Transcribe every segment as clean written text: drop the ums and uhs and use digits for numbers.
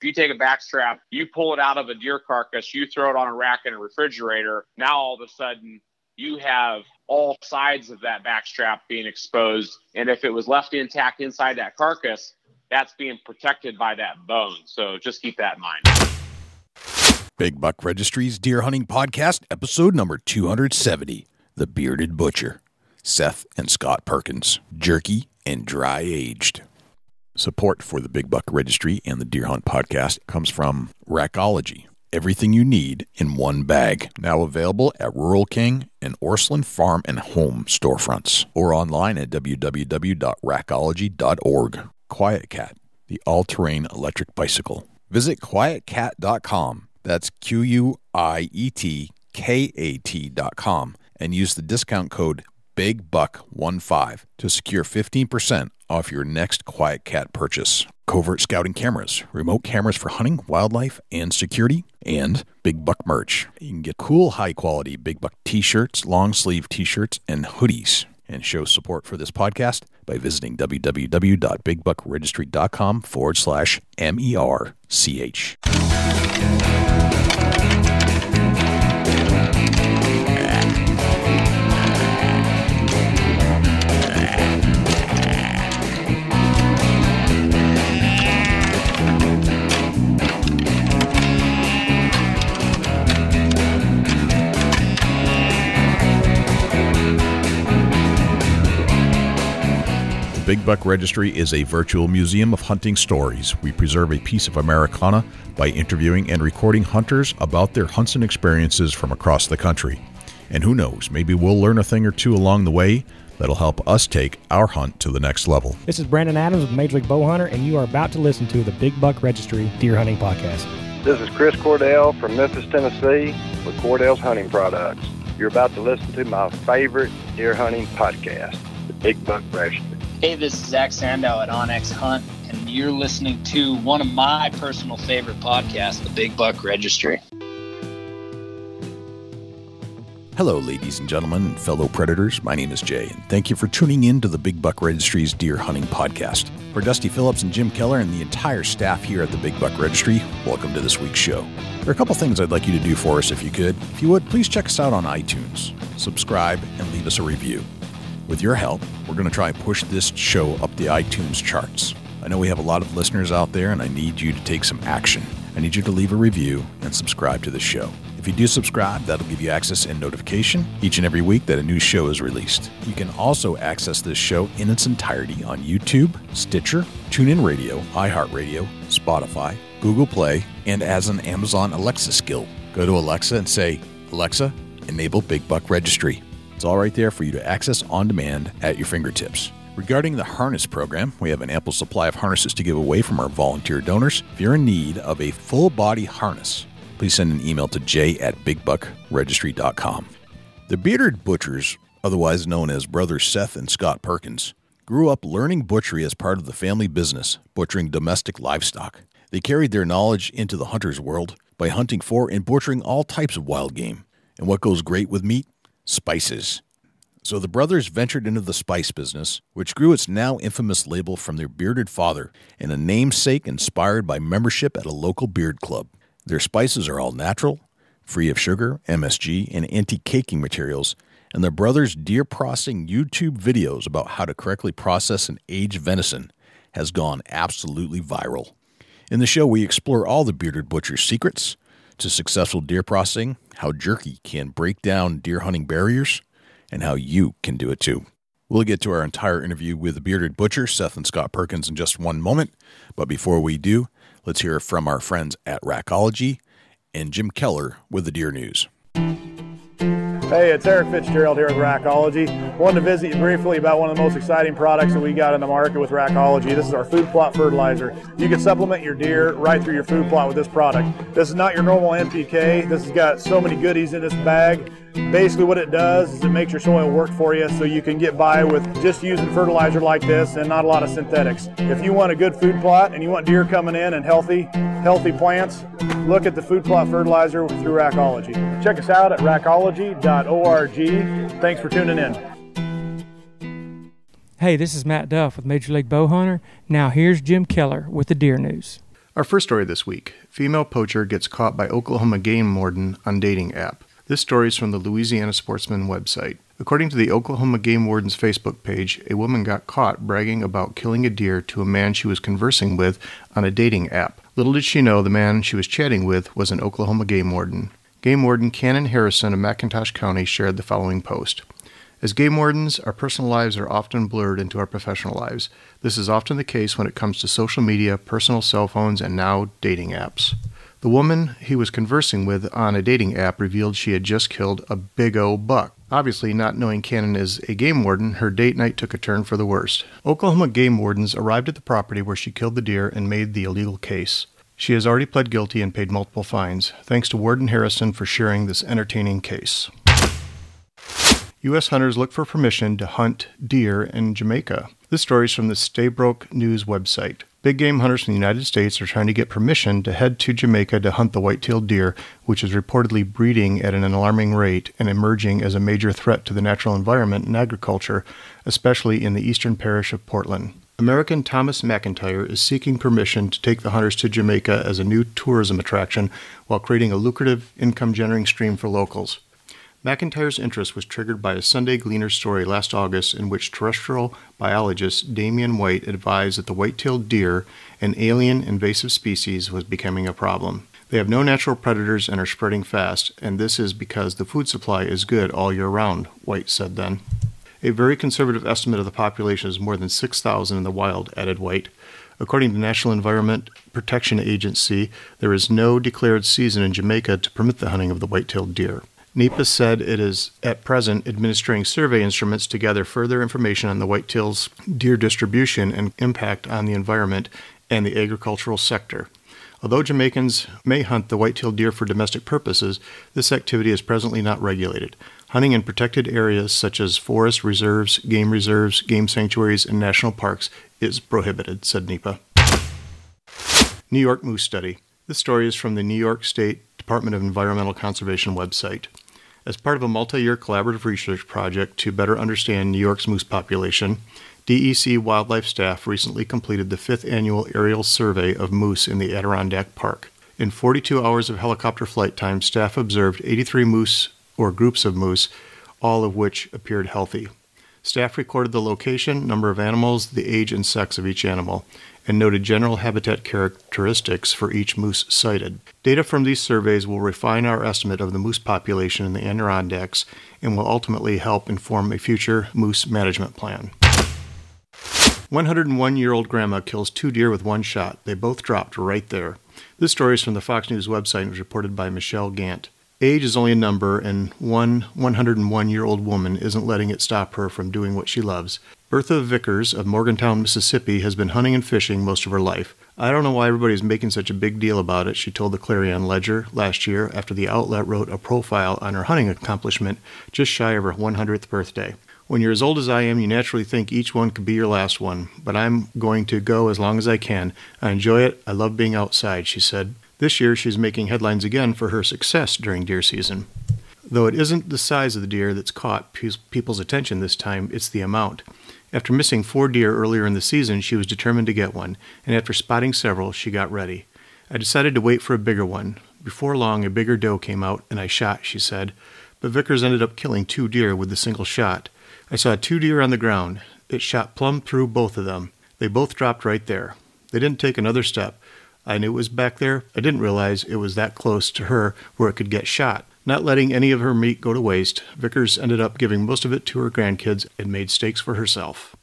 If you take a back strap, you pull it out of a deer carcass, you throw it on a rack in a refrigerator, now all of a sudden you have all sides of that back strap being exposed. And if it was left intact inside that carcass, that's being protected by that bone. So just keep that in mind. Big Buck Registry's Deer Hunting Podcast, episode number 270, The Bearded Butcher, Seth and Scott Perkins, Jerky and Dry Aged. Support for the Big Buck Registry and the Deer Hunt Podcast comes from Rackology. Everything you need in one bag. Now available at Rural King and Orslyn Farm and Home storefronts or online at www.rackology.org. Quiet Cat, the all-terrain electric bicycle. Visit quietcat.com. That's QUIETKAT.com and use the discount code BIGBUCK15 to secure 15% off your next Quiet Cat purchase. Covert scouting cameras, remote cameras for hunting, wildlife, and security, and Big Buck merch. You can get cool, high-quality Big Buck t-shirts, long-sleeve t-shirts, and hoodies. And show support for this podcast by visiting www.bigbuckregistry.com/MERCH. Big Buck Registry is a virtual museum of hunting stories. We preserve a piece of Americana by interviewing and recording hunters about their hunts and experiences from across the country. And who knows, maybe we'll learn a thing or two along the way that'll help us take our hunt to the next level. This is Brandon Adams with Major League Bowhunter, and you are about to listen to the Big Buck Registry Deer Hunting Podcast. This is Chris Cordell from Memphis, Tennessee with Cordell's Hunting Products. You're about to listen to my favorite deer hunting podcast, the Big Buck Registry. Hey, this is Zach Sandow at Onyx Hunt, and you're listening to one of my personal favorite podcasts, the Big Buck Registry. Hello, ladies and gentlemen and fellow predators. My name is Jay, and thank you for tuning in to the Big Buck Registry's Deer Hunting Podcast. For Dusty Phillips and Jim Keller and the entire staff here at the Big Buck Registry, welcome to this week's show. There are a couple things I'd like you to do for us if you could. If you would, please check us out on iTunes, subscribe, and leave us a review. With your help, we're going to try and push this show up the iTunes charts. I know we have a lot of listeners out there, and I need you to take some action. I need you to leave a review and subscribe to the show. If you do subscribe, that'll give you access and notification each and every week that a new show is released. You can also access this show in its entirety on YouTube, Stitcher, TuneIn Radio, iHeartRadio, Spotify, Google Play, and as an Amazon Alexa skill. Go to Alexa and say, "Alexa, enable Big Buck Registry." It's all right there for you to access on demand at your fingertips. Regarding the harness program, we have an ample supply of harnesses to give away from our volunteer donors. If you're in need of a full-body harness, please send an email to j@bigbuckregistry.com. The Bearded Butchers, otherwise known as brothers Seth and Scott Perkins, grew up learning butchery as part of the family business, butchering domestic livestock. They carried their knowledge into the hunter's world by hunting for and butchering all types of wild game. And what goes great with meat? Spices. So the brothers ventured into the spice business, which grew its now infamous label from their bearded father and a namesake inspired by membership at a local beard club. Their spices are all natural, free of sugar, MSG, and anti-caking materials, and the brothers' deer processing YouTube videos about how to correctly process and age venison has gone absolutely viral. In the show, we explore all the Bearded Butcher's secrets to successful deer processing, how Jerky can break down deer hunting barriers, and how you can do it too. We'll get to our entire interview with the Bearded Butcher, Seth and Scott Perkins, in just one moment. But before we do, let's hear from our friends at Rackology and Jim Keller with the Deer News. Hey, it's Eric Fitzgerald here with Rackology. Wanted to visit you briefly about one of the most exciting products that we got in the market with Rackology. This is our food plot fertilizer. You can supplement your deer right through your food plot with this product. This is not your normal NPK. This has got so many goodies in this bag. Basically what it does is it makes your soil work for you so you can get by with just using fertilizer like this and not a lot of synthetics. If you want a good food plot and you want deer coming in and healthy plants, look at the food plot fertilizer through Rackology. Check us out at rackology.org. Thanks for tuning in. Hey, this is Matt Duff with Major League Bowhunter. Now here's Jim Keller with the Deer News. Our first story this week, female poacher gets caught by Oklahoma game warden on dating app. This story is from the Louisiana Sportsman website. According to the Oklahoma game warden's Facebook page, a woman got caught bragging about killing a deer to a man she was conversing with on a dating app. Little did she know the man she was chatting with was an Oklahoma game warden. Game warden Cannon Harrison of McIntosh County shared the following post. As game wardens, our personal lives are often blurred into our professional lives. This is often the case when it comes to social media, personal cell phones, and now dating apps. The woman he was conversing with on a dating app revealed she had just killed a big old buck. Obviously, not knowing Cannon is a game warden, her date night took a turn for the worst. Oklahoma game wardens arrived at the property where she killed the deer and made the illegal case. She has already pled guilty and paid multiple fines. Thanks to Warden Harrison for sharing this entertaining case. U.S. hunters look for permission to hunt deer in Jamaica. This story is from the Staybroke News website. Big game hunters from the United States are trying to get permission to head to Jamaica to hunt the white-tailed deer, which is reportedly breeding at an alarming rate and emerging as a major threat to the natural environment and agriculture, especially in the eastern parish of Portland. American Thomas McIntyre is seeking permission to take the hunters to Jamaica as a new tourism attraction while creating a lucrative income-generating stream for locals. McIntyre's interest was triggered by a Sunday Gleaner story last August in which terrestrial biologist Damian White advised that the white-tailed deer, an alien invasive species, was becoming a problem. They have no natural predators and are spreading fast, and this is because the food supply is good all year round, White said then. A very conservative estimate of the population is more than 6,000 in the wild, added White. According to the National Environment Protection Agency, there is no declared season in Jamaica to permit the hunting of the white-tailed deer. NEPA said it is at present administering survey instruments to gather further information on the whitetail's deer distribution and impact on the environment and the agricultural sector. Although Jamaicans may hunt the white-tailed deer for domestic purposes, this activity is presently not regulated. Hunting in protected areas such as forest reserves, game sanctuaries, and national parks is prohibited, said NEPA. New York Moose Study. This story is from the New York State Department of Environmental Conservation website. As part of a multi-year collaborative research project to better understand New York's moose population, DEC wildlife staff recently completed the 5th annual aerial survey of moose in the Adirondack Park. In 42 hours of helicopter flight time, staff observed 83 moose or groups of moose, all of which appeared healthy. Staff recorded the location, number of animals, the age and sex of each animal, and noted general habitat characteristics for each moose sighted. Data from these surveys will refine our estimate of the moose population in the Adirondacks and will ultimately help inform a future moose management plan. 101-year-old grandma kills 2 deer with 1 shot. They both dropped right there. This story is from the Fox News website and was reported by Michelle Gant. Age is only a number, and one 101-year-old woman isn't letting it stop her from doing what she loves. Bertha Vickers of Morgantown, Mississippi, has been hunting and fishing most of her life. I don't know why everybody's making such a big deal about it, she told the Clarion Ledger last year after the outlet wrote a profile on her hunting accomplishment just shy of her 100th birthday. When you're as old as I am, you naturally think each one could be your last one, but I'm going to go as long as I can. I enjoy it. I love being outside, she said. This year, she's making headlines again for her success during deer season. Though it isn't the size of the deer that's caught people's attention this time, it's the amount. After missing 4 deer earlier in the season, she was determined to get one, and after spotting several, she got ready. I decided to wait for a bigger one. Before long, a bigger doe came out, and I shot, she said. But Vickers ended up killing 2 deer with a single shot. I saw 2 deer on the ground. It shot plumb through both of them. They both dropped right there. They didn't take another step. I knew it was back there. I didn't realize it was that close to her where it could get shot. Not letting any of her meat go to waste, Vickers ended up giving most of it to her grandkids and made steaks for herself.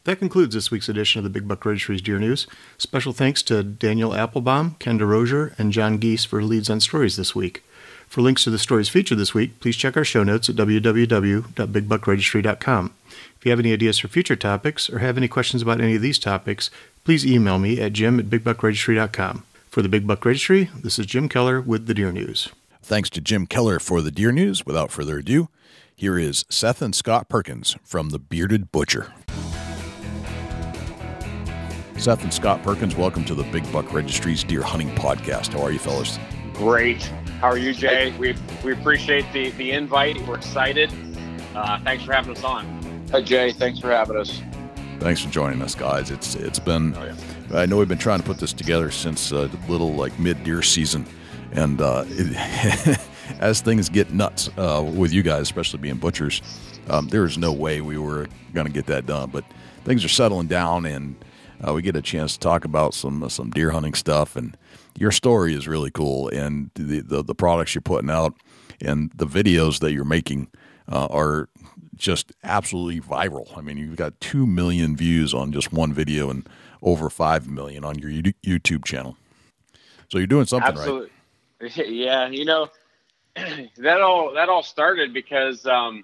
That concludes this week's edition of the Big Buck Registry's Deer News. Special thanks to Daniel Applebaum, Ken DeRozier, and John Geese for leads on stories this week. For links to the stories featured this week, please check our show notes at www.bigbuckregistry.com. If you have any ideas for future topics or have any questions about any of these topics, please email me at jim@bigbuckregistry.com. For the Big Buck Registry, this is Jim Keller with the Deer News. Thanks to Jim Keller for the Deer News. Without further ado, here is Seth and Scott Perkins from the Bearded Butcher. Seth and Scott Perkins, welcome to the Big Buck Registry's Deer Hunting Podcast. How are you, fellas? Great. How are you, Jay? We appreciate the invite. We're excited. Thanks for having us on. Hi, Jay. Thanks for having us. Thanks for joining us, guys. It's been I know we've been trying to put this together since little like mid-deer season, and as things get nuts with you guys, especially being butchers, there is no way we were going to get that done. But things are settling down, and we get a chance to talk about some deer hunting stuff. And your story is really cool, and the products you're putting out and the videos that you're making are just absolutely viral. I mean, you've got 2 million views on just one video and over 5 million on your YouTube channel. So you're doing something Absolutely. Right. Yeah, that all started because the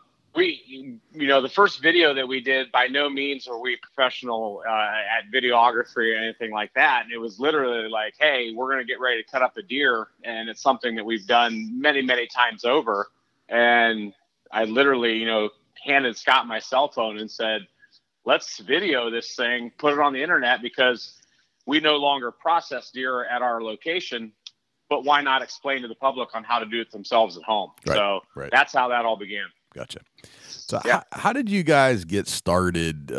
first video that we did, by no means were we professional at videography or anything like that. And it was literally like, hey, we're going to get ready to cut up a deer, and it's something that we've done many, many times over. And I literally, handed Scott my cell phone and said, let's video this thing, put it on the internet, because we no longer process deer at our location, but why not explain to the public on how to do it themselves at home? Right, so right. That's how that all began. Gotcha. So how did you guys get started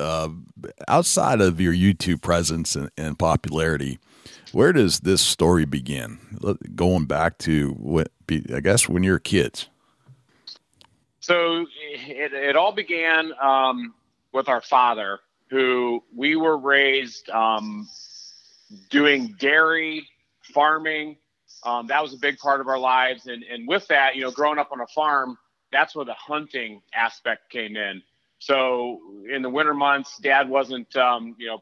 outside of your YouTube presence and popularity? Where does this story begin? Going back to I guess when you were kids. So it all began with our father, who we were raised doing dairy farming. That was a big part of our lives. And with that, growing up on a farm, that's where the hunting aspect came in. So in the winter months, Dad wasn't,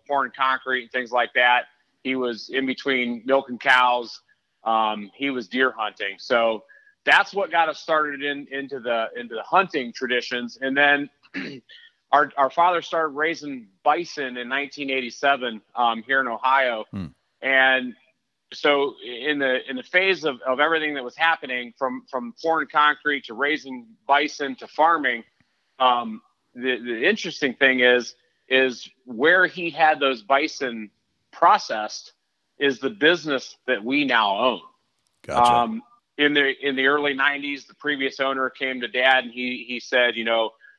pouring concrete and things like that. He was in between milking cows. He was deer hunting. So that's what got us started into the hunting traditions. And then our father started raising bison in 1987 here in Ohio. And so in the phase of everything that was happening, from pouring concrete to raising bison to farming, the interesting thing is where he had those bison processed is the business that we now own. Gotcha. In the early 90s, the previous owner came to Dad and he said,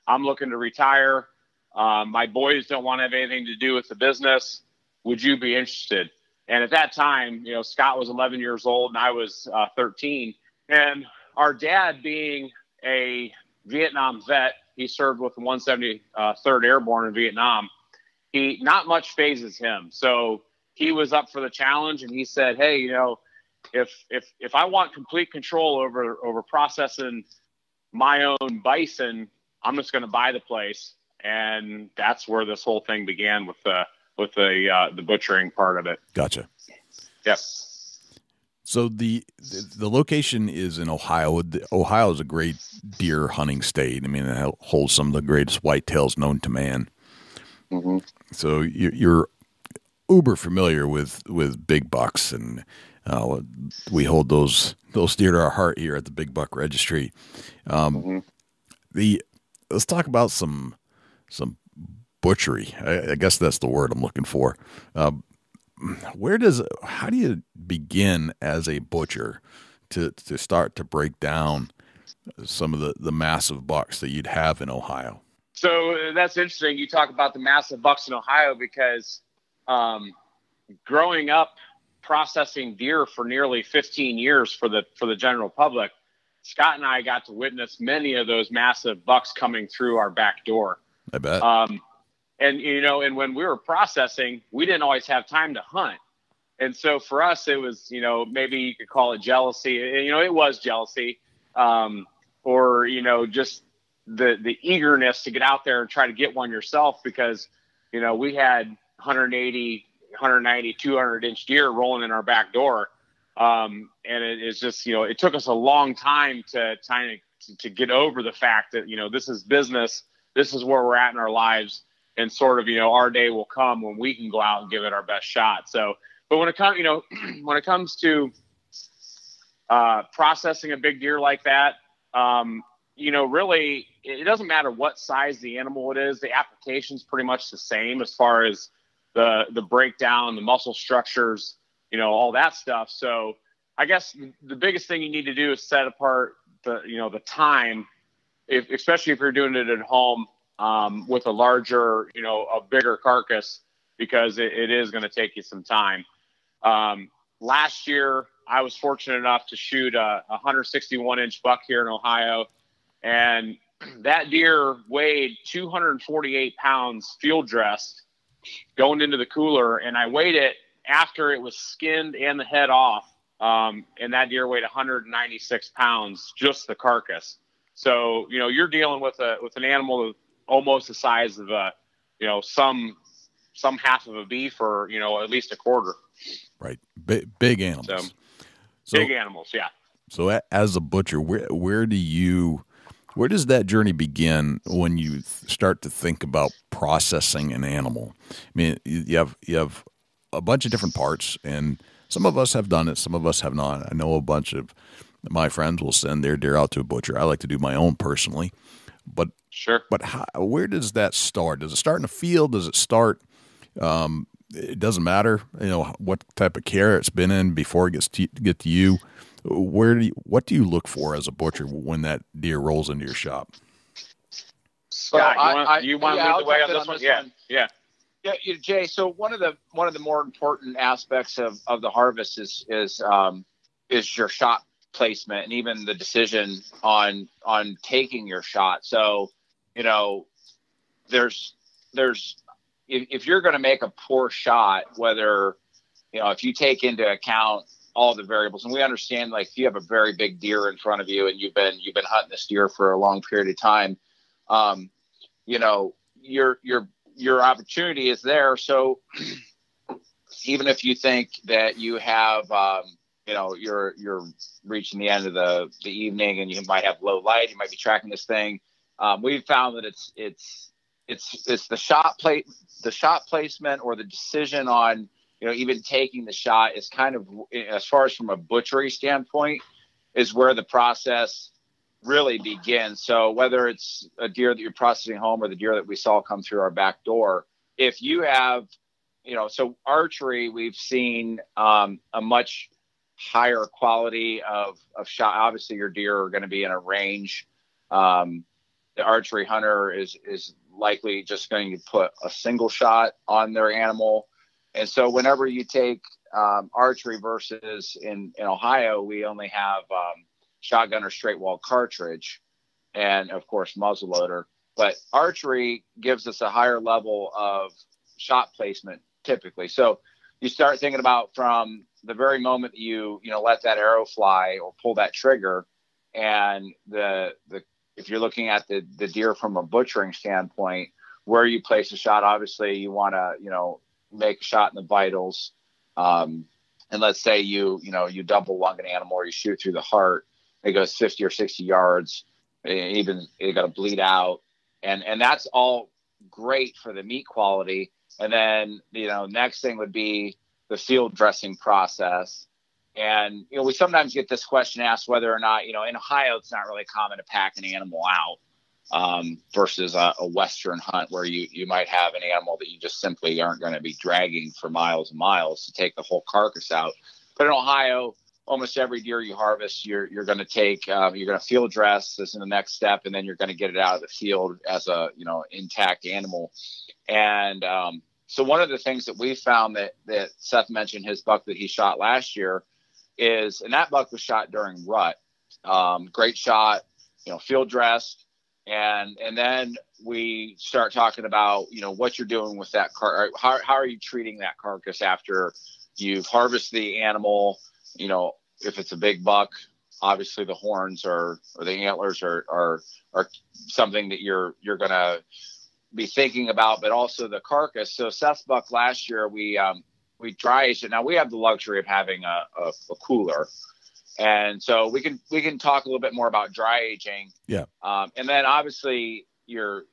I'm looking to retire. My boys don't want to have anything to do with the business. Would you be interested? And at that time, Scott was 11 years old and I was 13. And our dad, being a Vietnam vet, he served with the 173rd Airborne in Vietnam. Not much phases him. So he was up for the challenge, and he said, hey, if I want complete control over processing my own bison, I'm just going to buy the place. And that's where this whole thing began with the butchering part of it. Gotcha. Yep. So the location is in Ohio. Ohio is a great deer hunting state. I mean, it holds some of the greatest whitetails known to man. Mm-hmm. So you're uber familiar with big bucks, and we hold those dear to our heart here at the Big Buck Registry. Let's talk about some butchery. I guess that's the word I'm looking for. How do you begin as a butcher to start to break down some of the massive bucks that you'd have in Ohio? So that's interesting. You talk about the massive bucks in Ohio because growing up processing deer for nearly 15 years for the general public, Scott and I got to witness many of those massive bucks coming through our back door. I bet. And when we were processing, we didn't always have time to hunt. And so for us, it was, maybe you could call it jealousy. It was jealousy, or, just the eagerness to get out there and try to get one yourself, because, we had 180, 190, 200 inch deer rolling in our back door. And it's just, it took us a long time to get over the fact that, this is business. This is where we're at in our lives. And sort of, our day will come when we can go out and give it our best shot. So, but when it comes to processing a big deer like that, really, it doesn't matter what size the animal it is. The application's pretty much the same as far as the breakdown, the muscle structures, all that stuff. So I guess the biggest thing you need to do is set apart the time, especially if you're doing it at home. With a larger, a bigger carcass, because it is going to take you some time. Last year, I was fortunate enough to shoot a 161-inch buck here in Ohio, and that deer weighed 248 pounds field dressed going into the cooler, and I weighed it after it was skinned and the head off, and that deer weighed 196 pounds, just the carcass. So, you're dealing with an animal almost the size of some half of a beef, or at least a quarter. Right, big animals. So big animals, yeah. So as a butcher, where does that journey begin when you start to think about processing an animal? I mean, you have a bunch of different parts, and some of us have done it, some of us have not. I know a bunch of my friends will send their deer out to a butcher. I like to do my own personally, but sure. But where does that start? Does it start in a field? Does it start? It doesn't matter, what type of care it's been in before it gets to you. What do you look for as a butcher when that deer rolls into your shop? Scott, you want to lead the way on this one? Yeah. Jay. So one of the more important aspects of the harvest is your shot placement, and even the decision on taking your shot. So there's if you're going to make a poor shot, whether, if you take into account all the variables, and we understand, like, if you have a very big deer in front of you and you've been hunting this deer for a long period of time, your opportunity is there. So even if you think that you have, you're reaching the end of the evening and you might have low light, you might be tracking this thing. We've found that it's the shot placement, or the decision on, even taking the shot, is kind of, as far as from a butchery standpoint, is where the process really begins. So whether it's a deer that you're processing home or the deer that we saw come through our back door, if you have, so archery, we've seen a much higher quality of shot. Obviously your deer are going to be in a range. The archery hunter is likely just going to put a single shot on their animal. And so whenever you take archery versus in Ohio, we only have shotgun or straight wall cartridge, and of course muzzleloader. But archery gives us a higher level of shot placement typically. So you start thinking about from the very moment that you let that arrow fly or pull that trigger, and if you're looking at the deer from a butchering standpoint, where you place a shot, obviously you want to, make a shot in the vitals. And let's say you double lung an animal, or you shoot through the heart, it goes 50 or 60 yards, even it got to bleed out. And that's all great for the meat quality. And then, next thing would be the field dressing process. And, we sometimes get this question asked whether or not, in Ohio, it's not really common to pack an animal out versus a Western hunt where you might have an animal that you just simply aren't going to be dragging for miles and miles to take the whole carcass out. But in Ohio, almost every deer you harvest, you're going to take, you're going to field dress. This is the next step. And then you're going to get it out of the field as a, intact animal. And so one of the things that we found that Seth mentioned, his buck that he shot last year, is, and that buck was shot during rut. Great shot, field dressed. And then we start talking about, what you're doing with that how are you treating that carcass after you've harvested the animal? If it's a big buck, obviously the horns or the antlers are something that you're going to be thinking about, but also the carcass. So Seth's buck last year, we dry aged it. Now we have the luxury of having a cooler. And so we can talk a little bit more about dry aging. Yeah. And then obviously your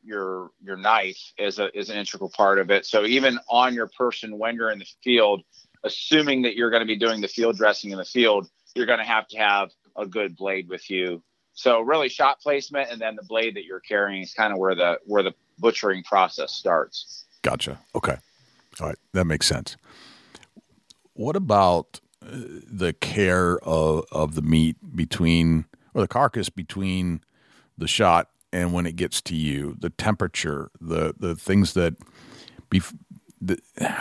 knife is an integral part of it. So even on your person when you're in the field, assuming that you're going to be doing the field dressing in the field, you're going to have a good blade with you. So really shot placement, and then the blade that you're carrying is kind of where the butchering process starts. Gotcha. Okay. All right. That makes sense. What about the care of the meat or the carcass between the shot and when it gets to you, the temperature, the things that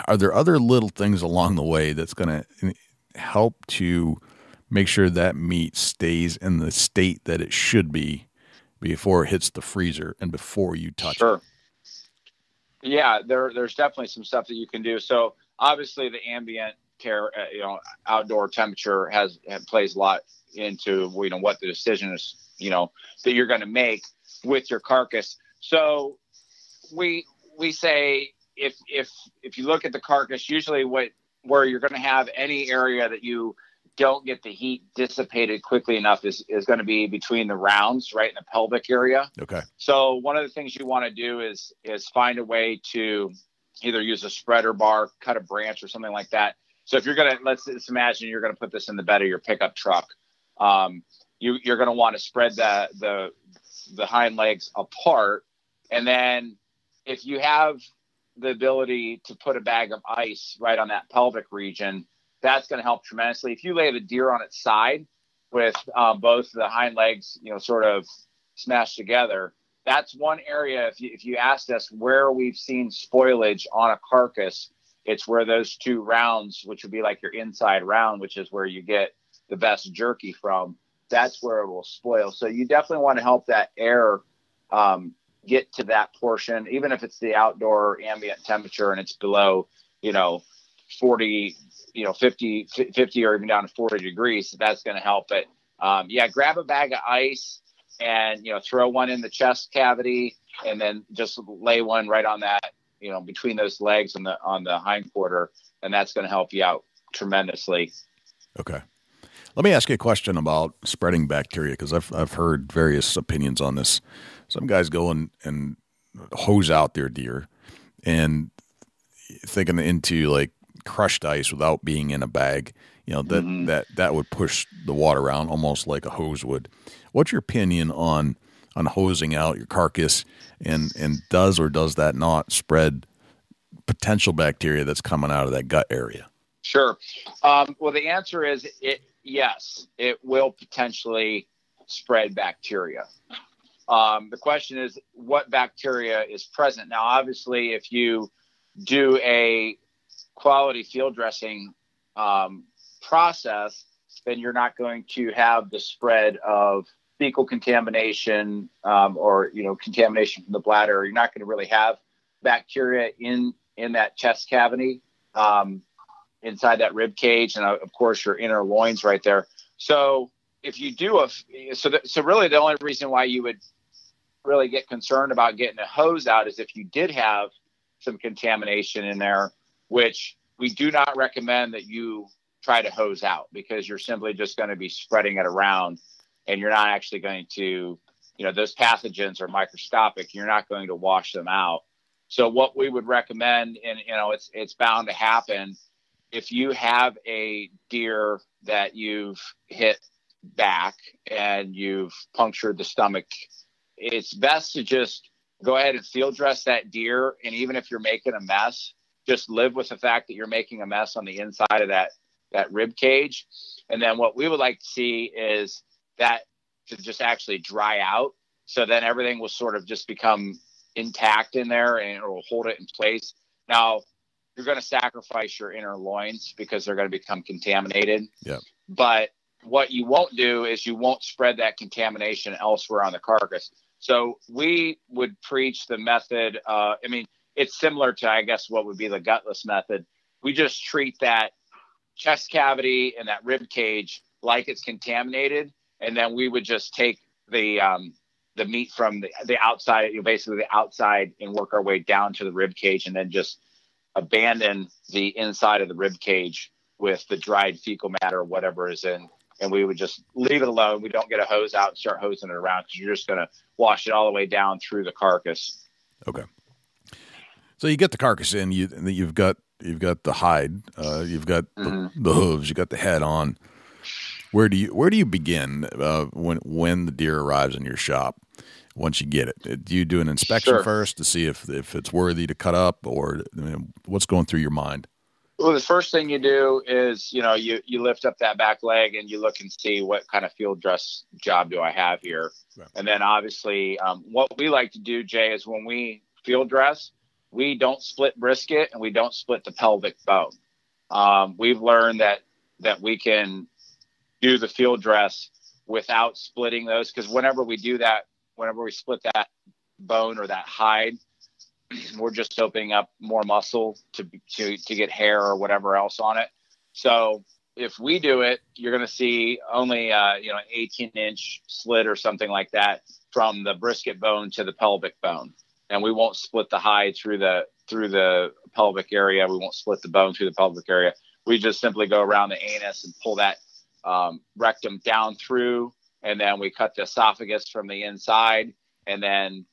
are there other little things along the way that's going to help to make sure that meat stays in the state that it should be before it hits the freezer and before you touch it? Yeah, there's definitely some stuff that you can do. So obviously the ambient outdoor temperature plays a lot into, what the decision is, that you're going to make with your carcass. So we say if you look at the carcass, usually where you're going to have any area that you don't get the heat dissipated quickly enough is going to be between the rounds, right in the pelvic area. Okay. So one of the things you want to do is find a way to either use a spreader bar, cut a branch or something like that. So if you're going to, let's imagine you're going to put this in the bed of your pickup truck. You're going to want to spread the hind legs apart. And then if you have the ability to put a bag of ice right on that pelvic region, that's going to help tremendously. If you lay the deer on its side with both the hind legs, sort of smashed together, that's one area. If you asked us where we've seen spoilage on a carcass, it's where those two rounds, which would be like your inside round, which is where you get the best jerky from, that's where it will spoil. So you definitely want to help that air get to that portion, even if it's the outdoor ambient temperature and it's below, 40, 50 or even down to 40 degrees. That's going to help it. Grab a bag of ice and, throw one in the chest cavity and then just lay one right on that, between those legs and on the hind quarter. And that's going to help you out tremendously. Okay. Let me ask you a question about spreading bacteria, because I've heard various opinions on this. Some guys go and hose out their deer and thinking into like crushed ice without being in a bag, that would push the water around almost like a hose would. What's your opinion on hosing out your carcass and does or does that not spread potential bacteria that's coming out of that gut area? Sure. Well, the answer is yes, it will potentially spread bacteria. The question is what bacteria is present. Now, obviously, if you do a quality field dressing process, then you're not going to have the spread of fecal contamination or contamination from the bladder. You're not going to really have bacteria in that chest cavity, inside that rib cage, and of course your inner loins right there. So if you do so really the only reason why you would really get concerned about getting a hose out is if you did have some contamination in there, which we do not recommend that you try to hose out, because you're simply just going to be spreading it around and you're not actually going to, those pathogens are microscopic. You're not going to wash them out. So what we would recommend, and it's bound to happen, if you have a deer that you've hit back and you've punctured the stomach, it's best to just go ahead and field dress that deer. And even if you're making a mess, just live with the fact that you're making a mess on the inside of that rib cage. And then what we would like to see is that to just actually dry out. So then everything will sort of just become intact in there and it will hold it in place. Now, you're going to sacrifice your inner loins because they're going to become contaminated. Yeah. But what you won't do is you won't spread that contamination elsewhere on the carcass. So we would preach the method. It's similar to, I guess, what would be the gutless method. We just treat that chest cavity and that rib cage like it's contaminated. And then we would just take the meat from the outside, basically the outside, and work our way down to the rib cage, and then just abandon the inside of the rib cage with the dried fecal matter or whatever is in. And we would just leave it alone. We don't get a hose out and start hosing it around, because you're just going to wash it all the way down through the carcass. Okay. So you get the carcass in, you've got the hide, you've got the hooves, you got the head on. Where do you begin when the deer arrives in your shop? Once you get it, do you do an inspection first to see if it's worthy to cut up, or what's going through your mind? Well, the first thing you do is, you lift up that back leg and you look and see what kind of field dress job do I have here. Right. And then obviously what we like to do, Jay, is when we field dress, we don't split brisket and we don't split the pelvic bone. We've learned that we can do the field dress without splitting those, because whenever we do that, whenever we split that bone or that hide, we're just opening up more muscle to get hair or whatever else on it. So if we do it, you're going to see only an 18-inch slit or something like that from the brisket bone to the pelvic bone, and we won't split the hide through the pelvic area. We won't split the bone through the pelvic area. We just simply go around the anus and pull that rectum down through, and then we cut the esophagus from the inside, and then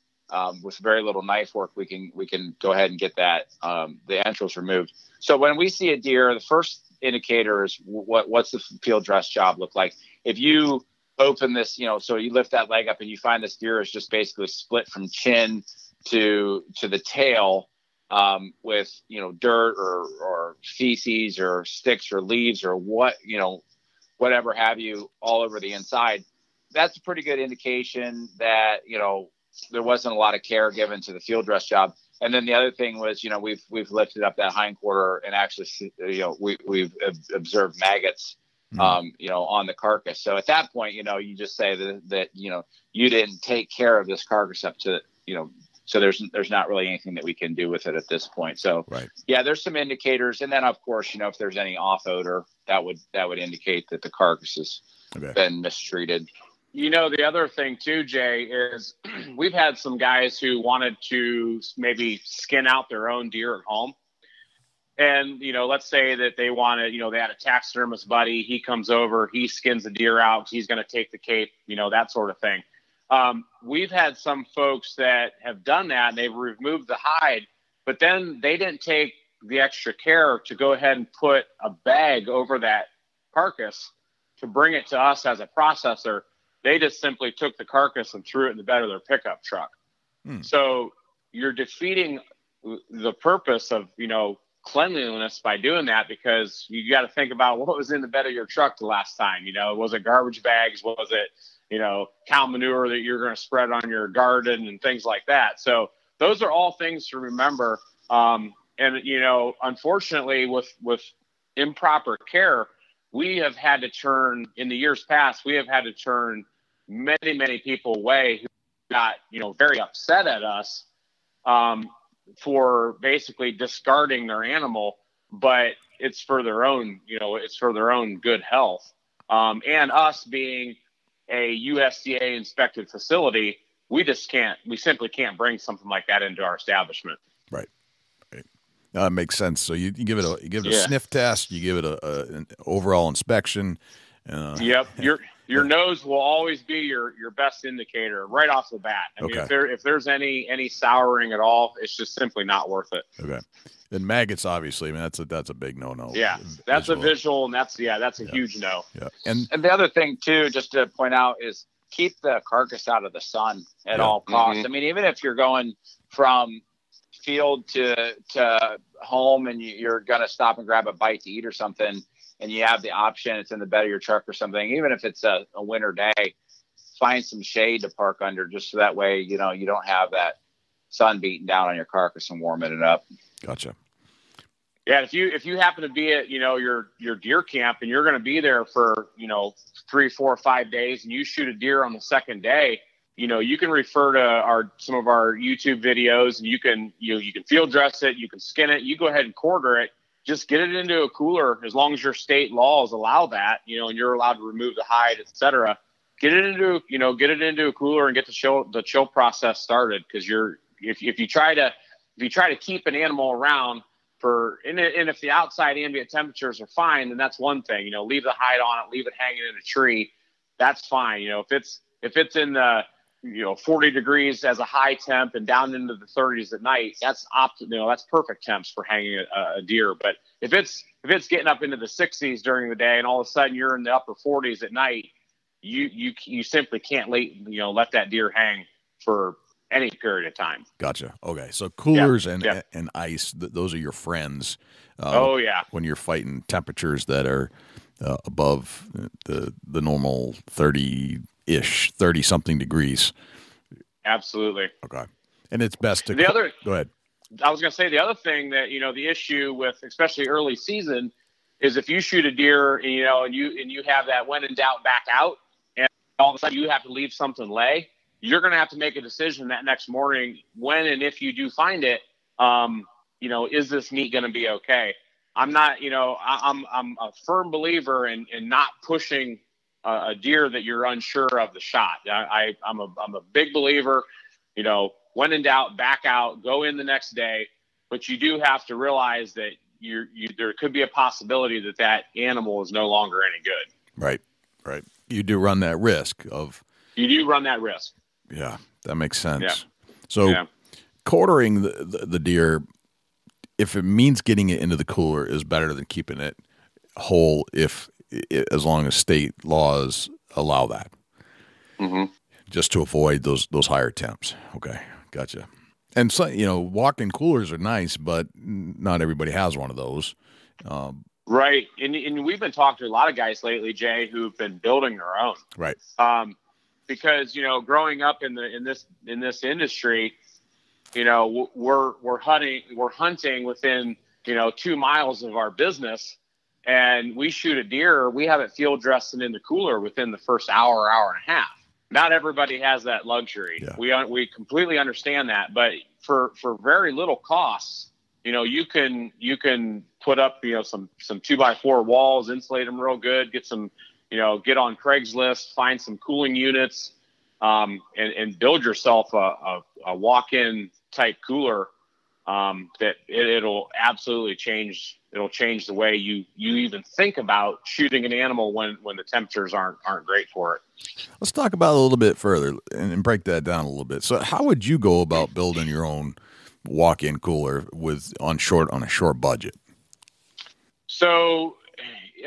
with very little knife work, we can go ahead and get that the entrails removed. So when we see a deer, the first indicator is what's the field dress job look like. If you open this, so you lift that leg up and you find this deer is just basically split from chin to the tail, with dirt or feces or sticks or leaves or whatever have you all over the inside, that's a pretty good indication that there wasn't a lot of care given to the field dress job. And then the other thing was, we've lifted up that hindquarter and actually, we've observed maggots, on the carcass. So at that point, you just say that you didn't take care of this carcass up to, so there's not really anything that we can do with it at this point. So right. Yeah, there's some indicators. And then of course, if there's any off odor, that would indicate that the carcass has been mistreated. The other thing too, Jay, is we've had some guys who wanted to maybe skin out their own deer at home. And, let's say that they wanted, they had a taxidermist buddy. He comes over, he skins the deer out. He's going to take the cape, that sort of thing. We've had some folks that have done that, and they've removed the hide, but then they didn't take the extra care to go ahead and put a bag over that carcass to bring it to us as a processor. They just simply took the carcass and threw it in the bed of their pickup truck. So you're defeating the purpose of, cleanliness by doing that, because you got to think about what was in the bed of your truck the last time. Was it garbage bags? Was it, cow manure that you're going to spread on your garden and things like that? So those are all things to remember. And, unfortunately with improper care, we have had to turn, in the years past, we have had to turn many, many people away who got, very upset at us for basically discarding their animal, but it's for their own, it's for their own good health. And us being a USDA inspected facility, we simply can't bring something like that into our establishment. Right. It makes sense. So you give it a sniff test, you give it an overall inspection. Yep. Your nose will always be your best indicator right off the bat. I mean, if there's any souring at all, it's just simply not worth it. Okay. Then maggots, obviously, I mean, that's a big no. Yeah, that's a visual, and that's a huge no. Yeah. And the other thing too, just to point out, is keep the carcass out of the sun at all costs. Mm-hmm. I mean, even if you're going from field to home and you're gonna stop and grab a bite to eat or something, and you have the option, it's in the bed of your truck or something, even if it's a winter day, find some shade to park under, just so that way, you don't have that sun beating down on your carcass and warming it up. Gotcha. Yeah. If you happen to be at, your deer camp and you're going to be there for, 3, 4, 5 days, and you shoot a deer on the second day, you can refer to some of our YouTube videos, and you can field dress it, you can skin it, you go ahead and quarter it. Just get it into a cooler, as long as your state laws allow that, and you're allowed to remove the hide, et cetera. Get it into a cooler and get the chill process started. Because if you try to keep an animal around and if the outside ambient temperatures are fine, then that's one thing. Leave the hide on it, leave it hanging in a tree, that's fine. If it's in the 40 degrees as a high temp and down into the 30s at night, that's that's perfect temps for hanging a deer. But if it's getting up into the 60s during the day and all of a sudden you're in the upper 40s at night, you simply can't let that deer hang for any period of time. Gotcha. Okay, so coolers and ice, those are your friends. When you're fighting temperatures that are above the normal 30-something degrees. Absolutely. Okay. And it's best to... Go ahead. I was going to say the other thing that, the issue with especially early season is if you shoot a deer, and you have that when in doubt back out, and all of a sudden you have to leave something lay, you're going to have to make a decision that next morning when and if you do find it, is this meat going to be okay? I'm not, I'm a firm believer in not pushing a deer that you're unsure of the shot. I'm a big believer, when in doubt, back out, go in the next day. But you do have to realize that there could be a possibility that animal is no longer any good. Right. You do run that risk of. You do run that risk. Yeah, that makes sense. Yeah. So quartering the deer, if it means getting it into the cooler, is better than keeping it whole as long as state laws allow that. Mm-hmm. Just to avoid those higher temps. Okay, gotcha. And so, walk-in coolers are nice, but not everybody has one of those. Right. And we've been talking to a lot of guys lately, Jay, who've been building their own. Right. Because, growing up in this industry, we're hunting within, 2 miles of our business, and we shoot a deer. We have it field dressed and in the cooler within the first hour and a half. Not everybody has that luxury. Yeah. We completely understand that, but for very little costs, you can put up, some 2x4 walls, insulate them real good, get some, get on Craigslist, find some cooling units, and build yourself a walk-in type cooler, that it'll absolutely change. It'll change the way you even think about shooting an animal when the temperatures aren't great for it. Let's talk about it a little bit further and break that down a little bit. So how would you go about building your own walk-in cooler on a short budget? So,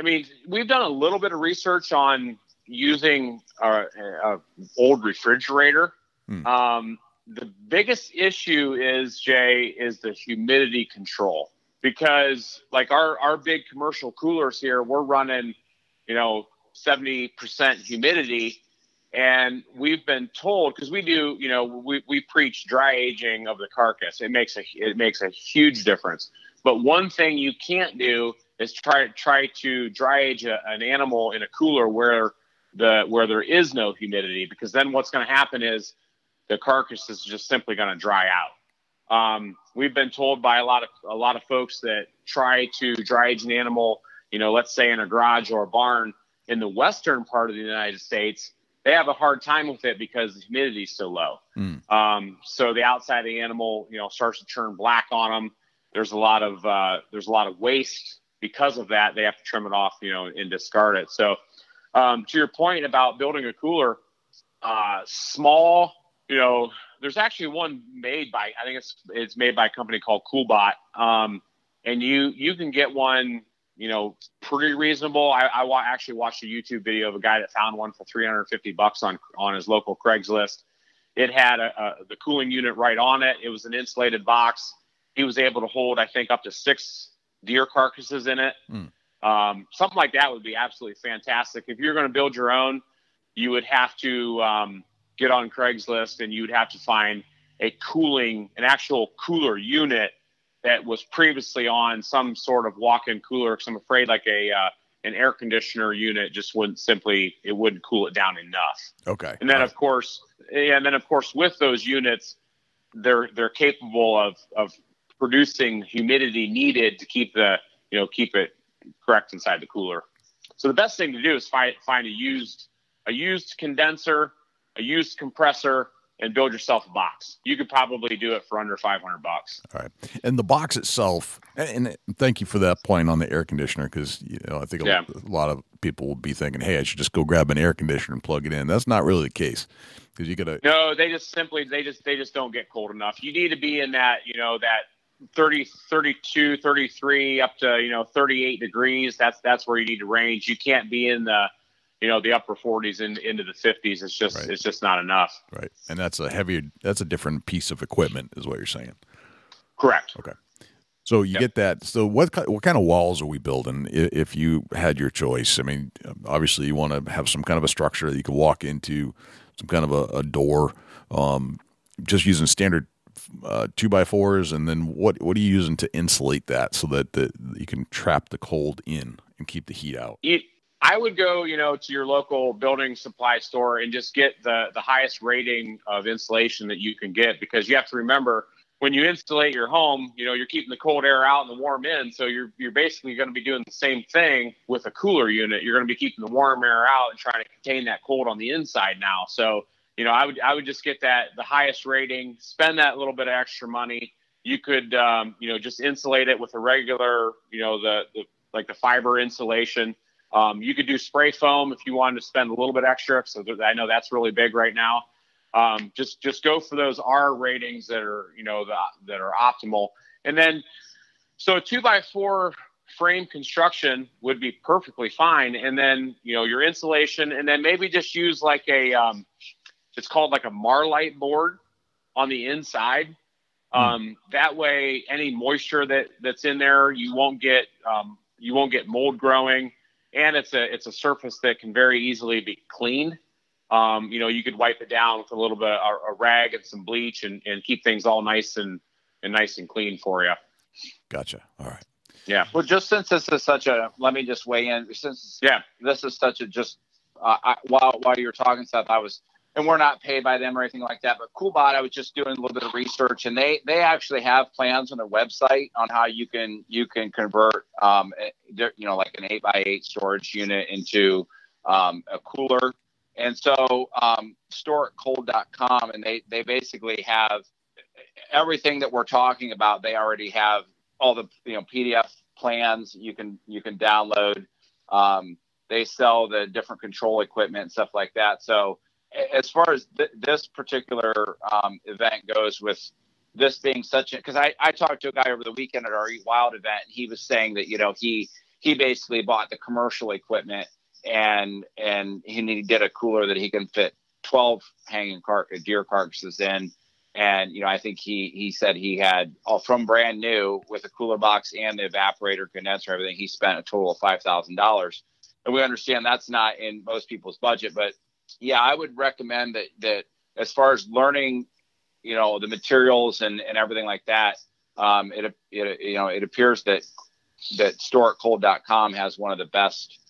we've done a little bit of research on using a old refrigerator. The biggest issue is, Jay, is the humidity control, because like our big commercial coolers here, we're running, 70% humidity. And we've been told, because we do, we preach dry aging of the carcass. It makes a huge difference. But one thing you can't do is try to dry age an animal in a cooler where there is no humidity, because then what's going to happen is the carcass is just simply going to dry out. We've been told by a lot of folks that try to dry age an animal, let's say in a garage or a barn in the western part of the United States, they have a hard time with it because the humidity is so low. So the outside of the animal, starts to turn black on them. There's a lot of waste because of that. They have to trim it off, and discard it. So to your point about building a cooler, small, there's actually one made by, I think it's made by a company called Coolbot. And you can get one, pretty reasonable. I actually watched a YouTube video of a guy that found one for $350 on his local Craigslist. It had the cooling unit right on it. It was an insulated box. He was able to hold, I think, up to 6 deer carcasses in it. Something like that would be absolutely fantastic. If you're going to build your own, you would have to get on Craigslist, and you'd have to find an actual cooler unit that was previously on some sort of walk-in cooler, because I'm afraid like an air conditioner unit just wouldn't cool it down enough. Okay. And then of course with those units, they're capable of producing humidity needed to keep it correct inside the cooler. So the best thing to do is find a used condenser, a used compressor, and build yourself a box. You could probably do it for under $500. All right. And the box itself, and thank you for that point on the air conditioner, because I think a lot of people will be thinking, hey, I should just go grab an air conditioner and plug it in. That's not really the case, because you got to. No, they just don't get cold enough. You need to be in that that 30, 32, 33 up to 38 degrees. That's where you need to range. You can't be in the the upper 40s into the 50s. It's just not enough. Right. And that's a different piece of equipment is what you're saying. Correct. Okay. So you get that. So what kind of walls are we building if you had your choice? I mean, obviously you want to have some kind of a structure that you can walk into, some kind of a door, just using standard 2x4s, and then what are you using to insulate that so that you can trap the cold in and keep the heat out? I would go, to your local building supply store and just get the highest rating of insulation that you can get, because you have to remember, when you insulate your home, you're keeping the cold air out and the warm in. So you're basically going to be doing the same thing with a cooler unit. You're going to be keeping the warm air out and trying to contain that cold on the inside now. So, I would just get the highest rating, spend that little bit of extra money. You could, just insulate it with a regular, the fiber insulation. You could do spray foam if you wanted to spend a little bit extra. So I know that's really big right now. Just go for those R ratings that are, that are optimal. And then, so a 2x4 frame construction would be perfectly fine. And then, your insulation, and then maybe just use like it's called like a Marlite board on the inside. That way, any moisture that's in there, you won't get mold growing. And it's a surface that can very easily be cleaned. You could wipe it down with a little bit of a rag and some bleach and keep things all nice and clean for you. Gotcha. All right. Yeah. Well, just since this is let me just weigh in. Since this is such a while you're talking, Seth, and we're not paid by them or anything like that, but CoolBot, I was just doing a little bit of research, and they actually have plans on their website on how you can convert, like an 8x8 storage unit into a cooler. And so storeitcold.com, and they basically have everything that we're talking about. They already have all the PDF plans you can download. They sell the different control equipment and stuff like that. So as far as this particular event goes, with this being because I talked to a guy over the weekend at our Eat Wild event, and he was saying that he basically bought the commercial equipment and he did a cooler that he can fit 12 hanging deer carcasses in. And, I think he said he had all from brand new with the cooler box and the evaporator, condenser, everything. He spent a total of $5,000. And we understand that's not in most people's budget, but yeah, I would recommend that as far as learning, the materials and everything like that, it appears that storeitcold.com has one of the best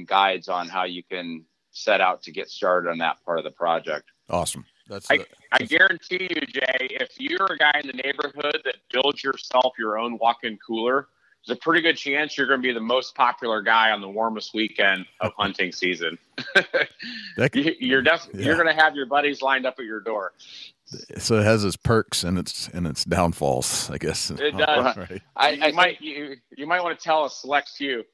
guides on how you can set out to get started on that part of the project. Awesome. I guarantee you, Jay, if you're a guy in the neighborhood that builds yourself your own walk-in cooler, there's a pretty good chance you're going to be the most popular guy on the warmest weekend of hunting season. You're going to have your buddies lined up at your door. So it has its perks and its downfalls, I guess. It does. Right. You might want to tell a select few.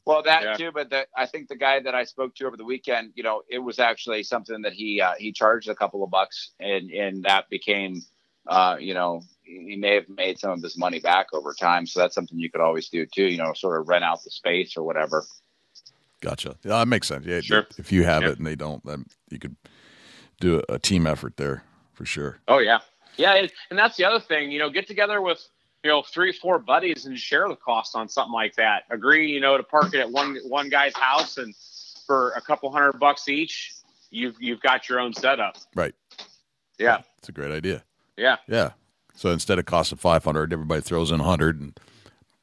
Well, too, but I think the guy that I spoke to over the weekend, it was actually something that he charged a couple of bucks, and that became, he may have made some of his money back over time. So that's something you could always do too, sort of rent out the space or whatever. Gotcha. Yeah, that makes sense. Yeah, sure. If you have it and they don't, then you could do a team effort there for sure. Oh yeah. Yeah. And that's the other thing, get together with, 3-4 buddies and share the cost on something like that. Agree, to park it at one guy's house, and for a couple $100 each, you've got your own setup. Right. Yeah. It's a great idea. Yeah. Yeah. So instead of costing $500, everybody throws in $100, and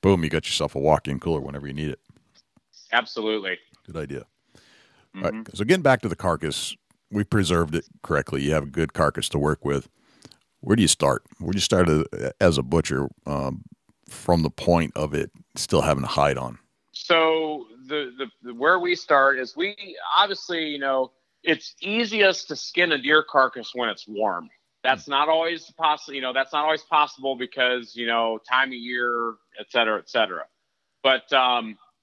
boom, you got yourself a walk-in cooler whenever you need it. Absolutely. Good idea. Mm-hmm. All right. So getting back to the carcass, we preserved it correctly. You have a good carcass to work with. Where do you start? Where do you start as a butcher from the point of it still having a hide on? So the where we start is we obviously, it's easiest to skin a deer carcass when it's warm. That's not always possible. That's not always possible because, time of year, et cetera, et cetera. But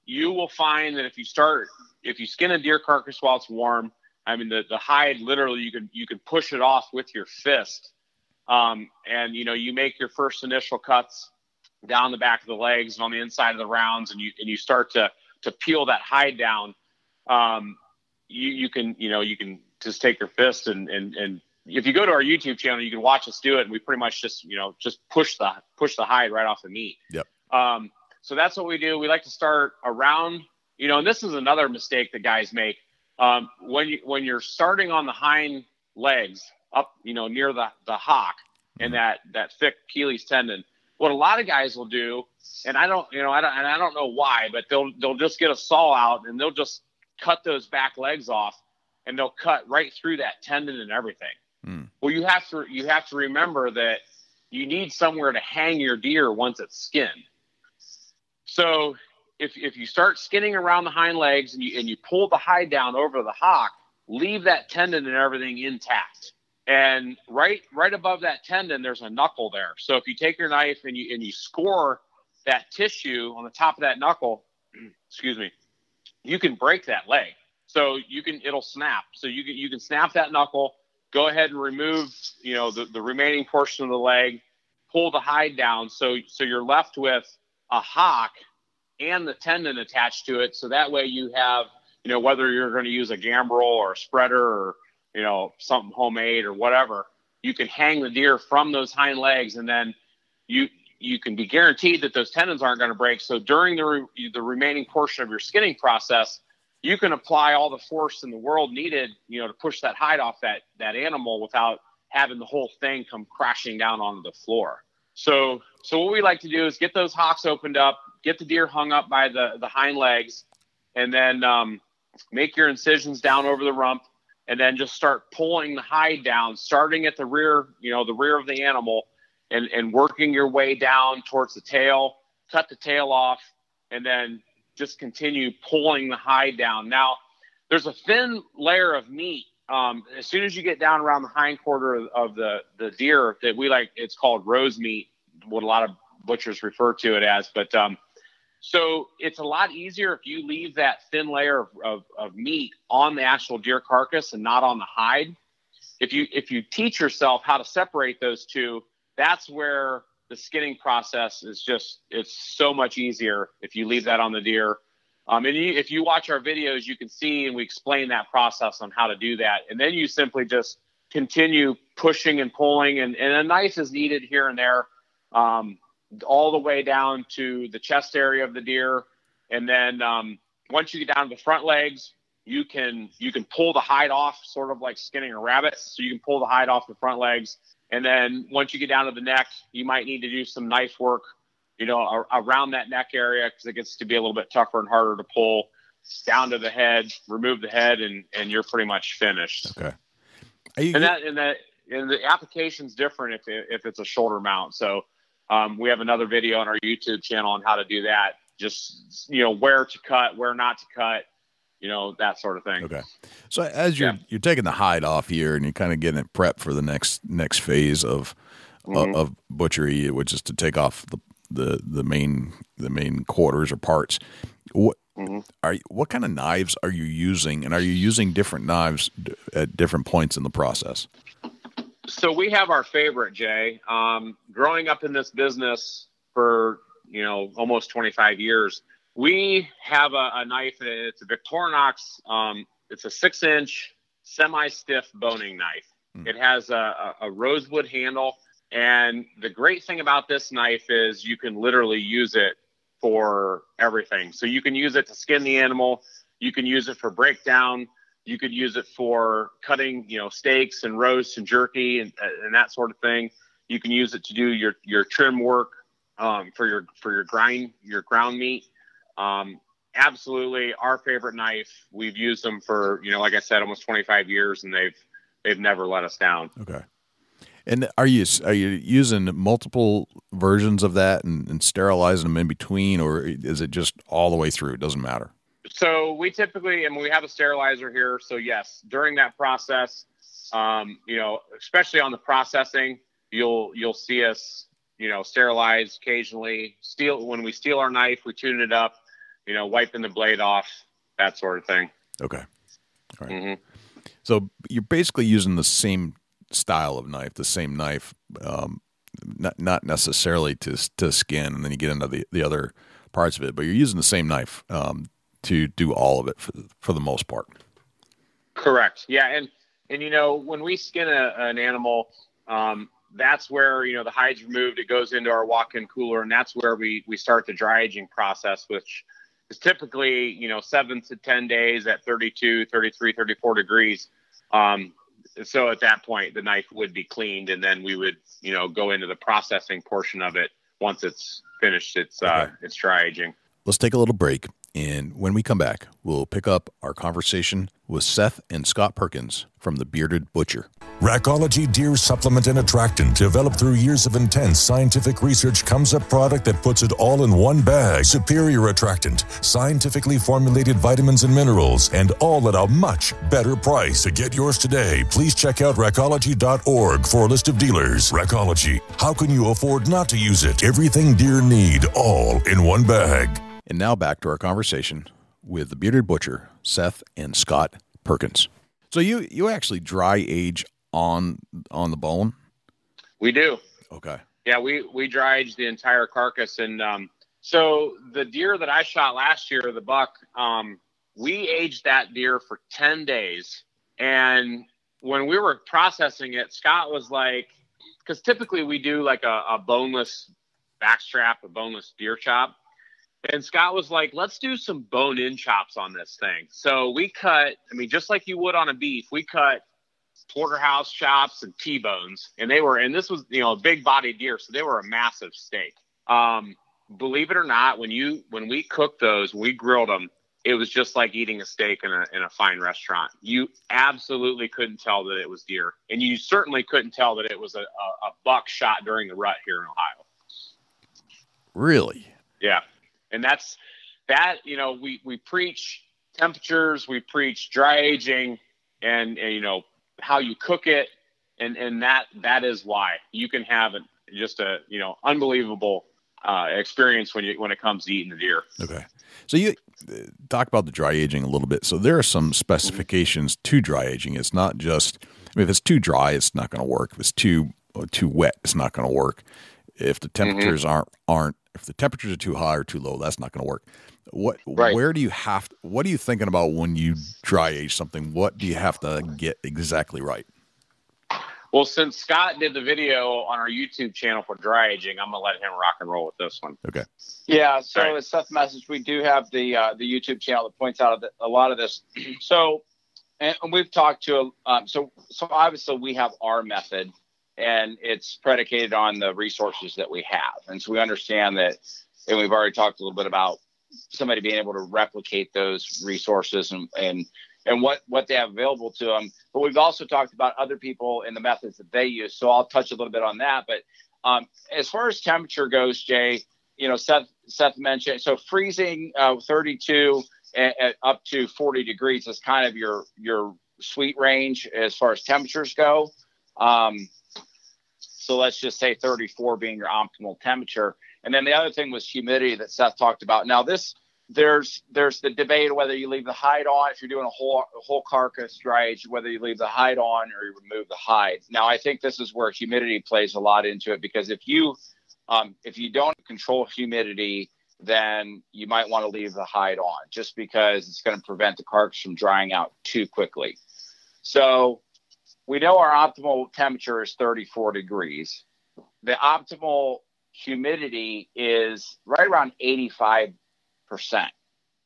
you will find that if you skin a deer carcass while it's warm, I mean, the hide, literally, you could push it off with your fist. And you make your first initial cuts down the back of the legs and on the inside of the rounds, and you start to peel that hide down. You can just take your fist and if you go to our YouTube channel, you can watch us do it. And we pretty much just push the hide right off the meat. Yep. So that's what we do. We like to start around, and this is another mistake that guys make. When you're starting on the hind legs up, near the hock, and that thick Achilles tendon. What a lot of guys will do, and I don't know why, but they'll just get a saw out and they'll just cut those back legs off, and they'll cut right through that tendon and everything. Well, you have to remember that you need somewhere to hang your deer once it's skinned. So if you start skinning around the hind legs and you pull the hide down over the hock, leave that tendon and everything intact. And right above that tendon, there's a knuckle there. So if you take your knife and you score that tissue on the top of that knuckle, excuse me, you can break that leg. So it'll snap. So you can snap that knuckle, go ahead and remove, the remaining portion of the leg, pull the hide down. So you're left with a hock and the tendon attached to it. So that way you have, whether you're going to use a gambrel or a spreader or, something homemade or whatever, you can hang the deer from those hind legs, and then you can be guaranteed that those tendons aren't going to break. So during the remaining portion of your skinning process, you can apply all the force in the world needed, to push that hide off that animal without having the whole thing come crashing down onto the floor. So what we like to do is get those hocks opened up, get the deer hung up by the hind legs, and then make your incisions down over the rump, and then just start pulling the hide down, starting at the rear, the rear of the animal, and working your way down towards the tail, cut the tail off, and then just continue pulling the hide down. Now, there's a thin layer of meat. As soon as you get down around the hind quarter of the deer that we like, it's called rose meat, what a lot of butchers refer to it as. But so it's a lot easier if you leave that thin layer of meat on the actual deer carcass and not on the hide. If you teach yourself how to separate those two, that's where the skinning process it's so much easier if you leave that on the deer. And if you watch our videos, you can see, and we explain that process on how to do that. And then you simply just continue pushing and pulling, and a knife is needed here and there, all the way down to the chest area of the deer. And then once you get down to the front legs, you can pull the hide off, sort of like skinning a rabbit. So you can pull the hide off the front legs. And then once you get down to the neck, you might need to do some knife work, around that neck area, because it gets to be a little bit tougher and harder to pull. Down to the head, remove the head, and you're pretty much finished. Okay. And the application's different if it's a shoulder mount. So we have another video on our YouTube channel on how to do that. Just where to cut, where not to cut, that sort of thing. Okay. So as you're taking the hide off here and you're kind of getting it prepped for the next phase of butchery, which is to take off the main quarters or parts. What kind of knives are you using, and are you using different knives at different points in the process? So we have our favorite, Jay. Growing up in this business for almost 25 years, we have a knife. It's a Victorinox. It's a 6-inch semi-stiff boning knife. It has a rosewood handle. And the great thing about this knife is you can literally use it for everything. So you can use it to skin the animal. You can use it for breakdown. You could use it for cutting, steaks and roasts and jerky and that sort of thing. You can use it to do your trim work for your ground meat. Absolutely our favorite knife. We've used them for, like I said, almost 25 years, and they've never let us down. Okay. And are you using multiple versions of that and sterilizing them in between, or is it just all the way through? It doesn't matter. So we typically, we have a sterilizer here. So yes, during that process, especially on the processing, you'll see us, sterilize occasionally. When we steal our knife, we tune it up, wiping the blade off, that sort of thing. Okay. All right. So you're basically using the same style of knife, the same knife, not necessarily to skin, and then you get into the other parts of it, but you're using the same knife to do all of it for the most part. Correct. Yeah, and when we skin an animal, that's where the hide's removed. It goes into our walk-in cooler, and that's where we start the dry aging process, which is typically 7 to 10 days at 32, 33, 34 degrees. so at that point, the knife would be cleaned, and then we would, go into the processing portion of it once it's finished its dry aging. Let's take a little break, and when we come back, we'll pick up our conversation with Seth and Scott Perkins from the Bearded Butcher. Rackology Deer Supplement and Attractant, developed through years of intense scientific research, comes a product that puts it all in one bag. Superior attractant, scientifically formulated vitamins and minerals, and all at a much better price. To get yours today, please check out rackology.org for a list of dealers. Rackology, how can you afford not to use it? Everything deer need, all in one bag. And now back to our conversation with the Bearded Butcher, Seth and Scott Perkins. So you actually dry age on the bone? We do. Okay. Yeah, we dry age the entire carcass, and so the deer that I shot last year, the buck, we aged that deer for 10 days, and when we were processing it, Scott was like, because typically we do like a boneless backstrap, a boneless deer chop. And Scott was like, let's do some bone-in chops on this thing. So we cut, just like you would on a beef, we cut porterhouse chops and T-bones. And this was, a big-bodied deer, so they were a massive steak. Believe it or not, when we cooked those, we grilled them, it was just like eating a steak in a fine restaurant. You absolutely couldn't tell that it was deer. And you certainly couldn't tell that it was a buck shot during the rut here in Ohio. Really? Yeah. And that's that, we preach temperatures, we preach dry aging and how you cook it. And that is why you can have just a unbelievable experience when it comes to eating the deer. Okay. So you talk about the dry aging a little bit. So there are some specifications to dry aging. It's not just, if it's too dry, it's not going to work. If it's too wet, it's not going to work. If the temperatures if the temperatures are too high or too low, that's not going to work. What are you thinking about when you dry age something? What do you have to get exactly right? Well, since Scott did the video on our YouTube channel for dry aging, I'm going to let him rock and roll with this one. Okay. Yeah. So as Seth messaged, we do have the YouTube channel that points out a lot of this. So, and we've talked to, so obviously we have our method, and it's predicated on the resources that we have. And so we understand that, and we've already talked a little bit about somebody being able to replicate those resources and what they have available to them. But we've also talked about other people and the methods that they use. So I'll touch a little bit on that. But as far as temperature goes, Jay, Seth mentioned, so freezing 32 at up to 40 degrees is kind of your sweet range as far as temperatures go. So let's just say 34 being your optimal temperature. And then the other thing was humidity that Seth talked about. Now there's the debate whether you leave the hide on, if you're doing a whole carcass dry age, whether you leave the hide on or you remove the hide. Now I think this is where humidity plays a lot into it, because if you don't control humidity, then you might want to leave the hide on, just because it's going to prevent the carcass from drying out too quickly. So we know our optimal temperature is 34 degrees. The optimal humidity is right around 85%.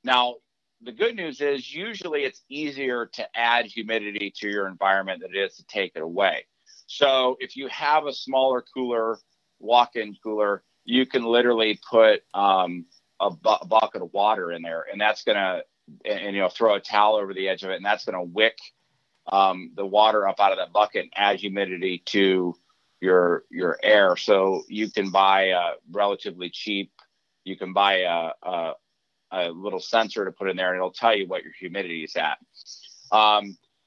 Now, the good news is usually it's easier to add humidity to your environment than it is to take it away. So if you have a smaller cooler, walk-in cooler, you can literally put a bucket of water in there, and that's going to, throw a towel over the edge of it, and that's going to wick the water up out of that bucket and add humidity to your air. So you can buy relatively cheap. You can buy a little sensor to put in there, and it'll tell you what your humidity is at.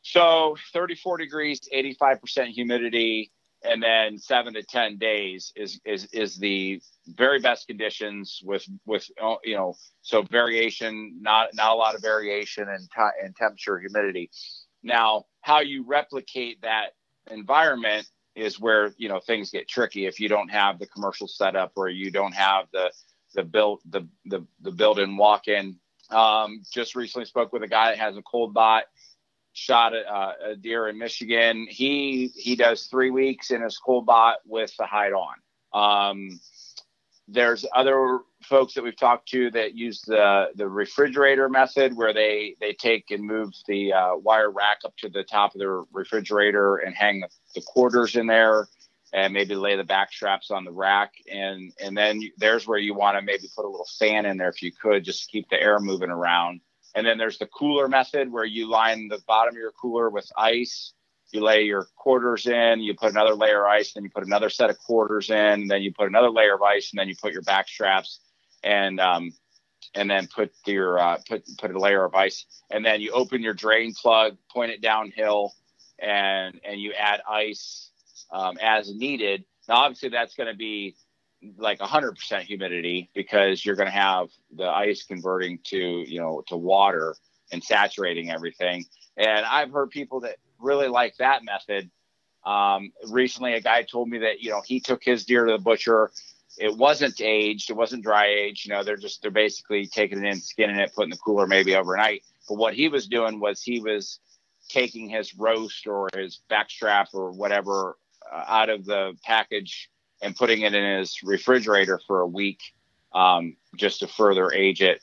So 34 degrees, 85% humidity, and then 7 to 10 days is the very best conditions with so variation, not a lot of variation in temperature, humidity. Now, how you replicate that environment is where, things get tricky. If you don't have the commercial setup, or you don't have the built-in walk-in. Just recently spoke with a guy that has a cold bot, shot a deer in Michigan. He does 3 weeks in his cold bot with the hide on. There's other folks that we've talked to that use the refrigerator method, where they take and move the wire rack up to the top of the refrigerator and hang the quarters in there, and maybe lay the back straps on the rack. And then there's where you want to maybe put a little fan in there if you could, just to keep the air moving around. And then there's the cooler method, where you line the bottom of your cooler with ice. You lay your quarters in, you put another layer of ice, then you put another set of quarters in, then you put another layer of ice, and then you put your back straps, and then put your put a layer of ice, and then you open your drain plug, point it downhill, and you add ice as needed. Now, obviously, that's going to be like 100% humidity, because you're going to have the ice converting to water and saturating everything. And I've heard people that really like that method. Recently, a guy told me that, he took his deer to the butcher. It wasn't aged. It wasn't dry aged. They're basically taking it in, skinning it, putting the cooler maybe overnight. But what he was doing was he was taking his roast or his backstrap or whatever out of the package and putting it in his refrigerator for a week, just to further age it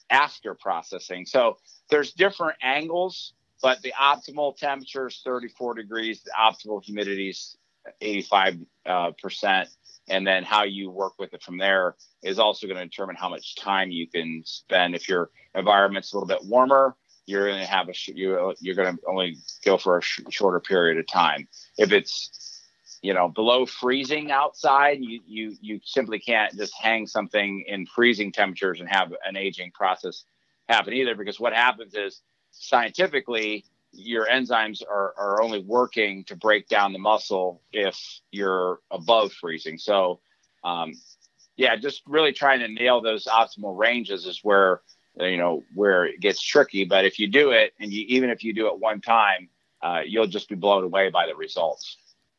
after processing. So there's different angles, but the optimal temperature is 34 degrees. The optimal humidity is 85%. And then how you work with it from there is also going to determine how much time you can spend. If your environment's a little bit warmer, you're going to have you're going to only go for a shorter period of time. If it's below freezing outside, you simply can't just hang something in freezing temperatures and have an aging process happen either, because what happens is, scientifically, your enzymes are only working to break down the muscle if you're above freezing. So, just really trying to nail those optimal ranges is where it gets tricky. But if you do it, and even if you do it one time, you'll just be blown away by the results.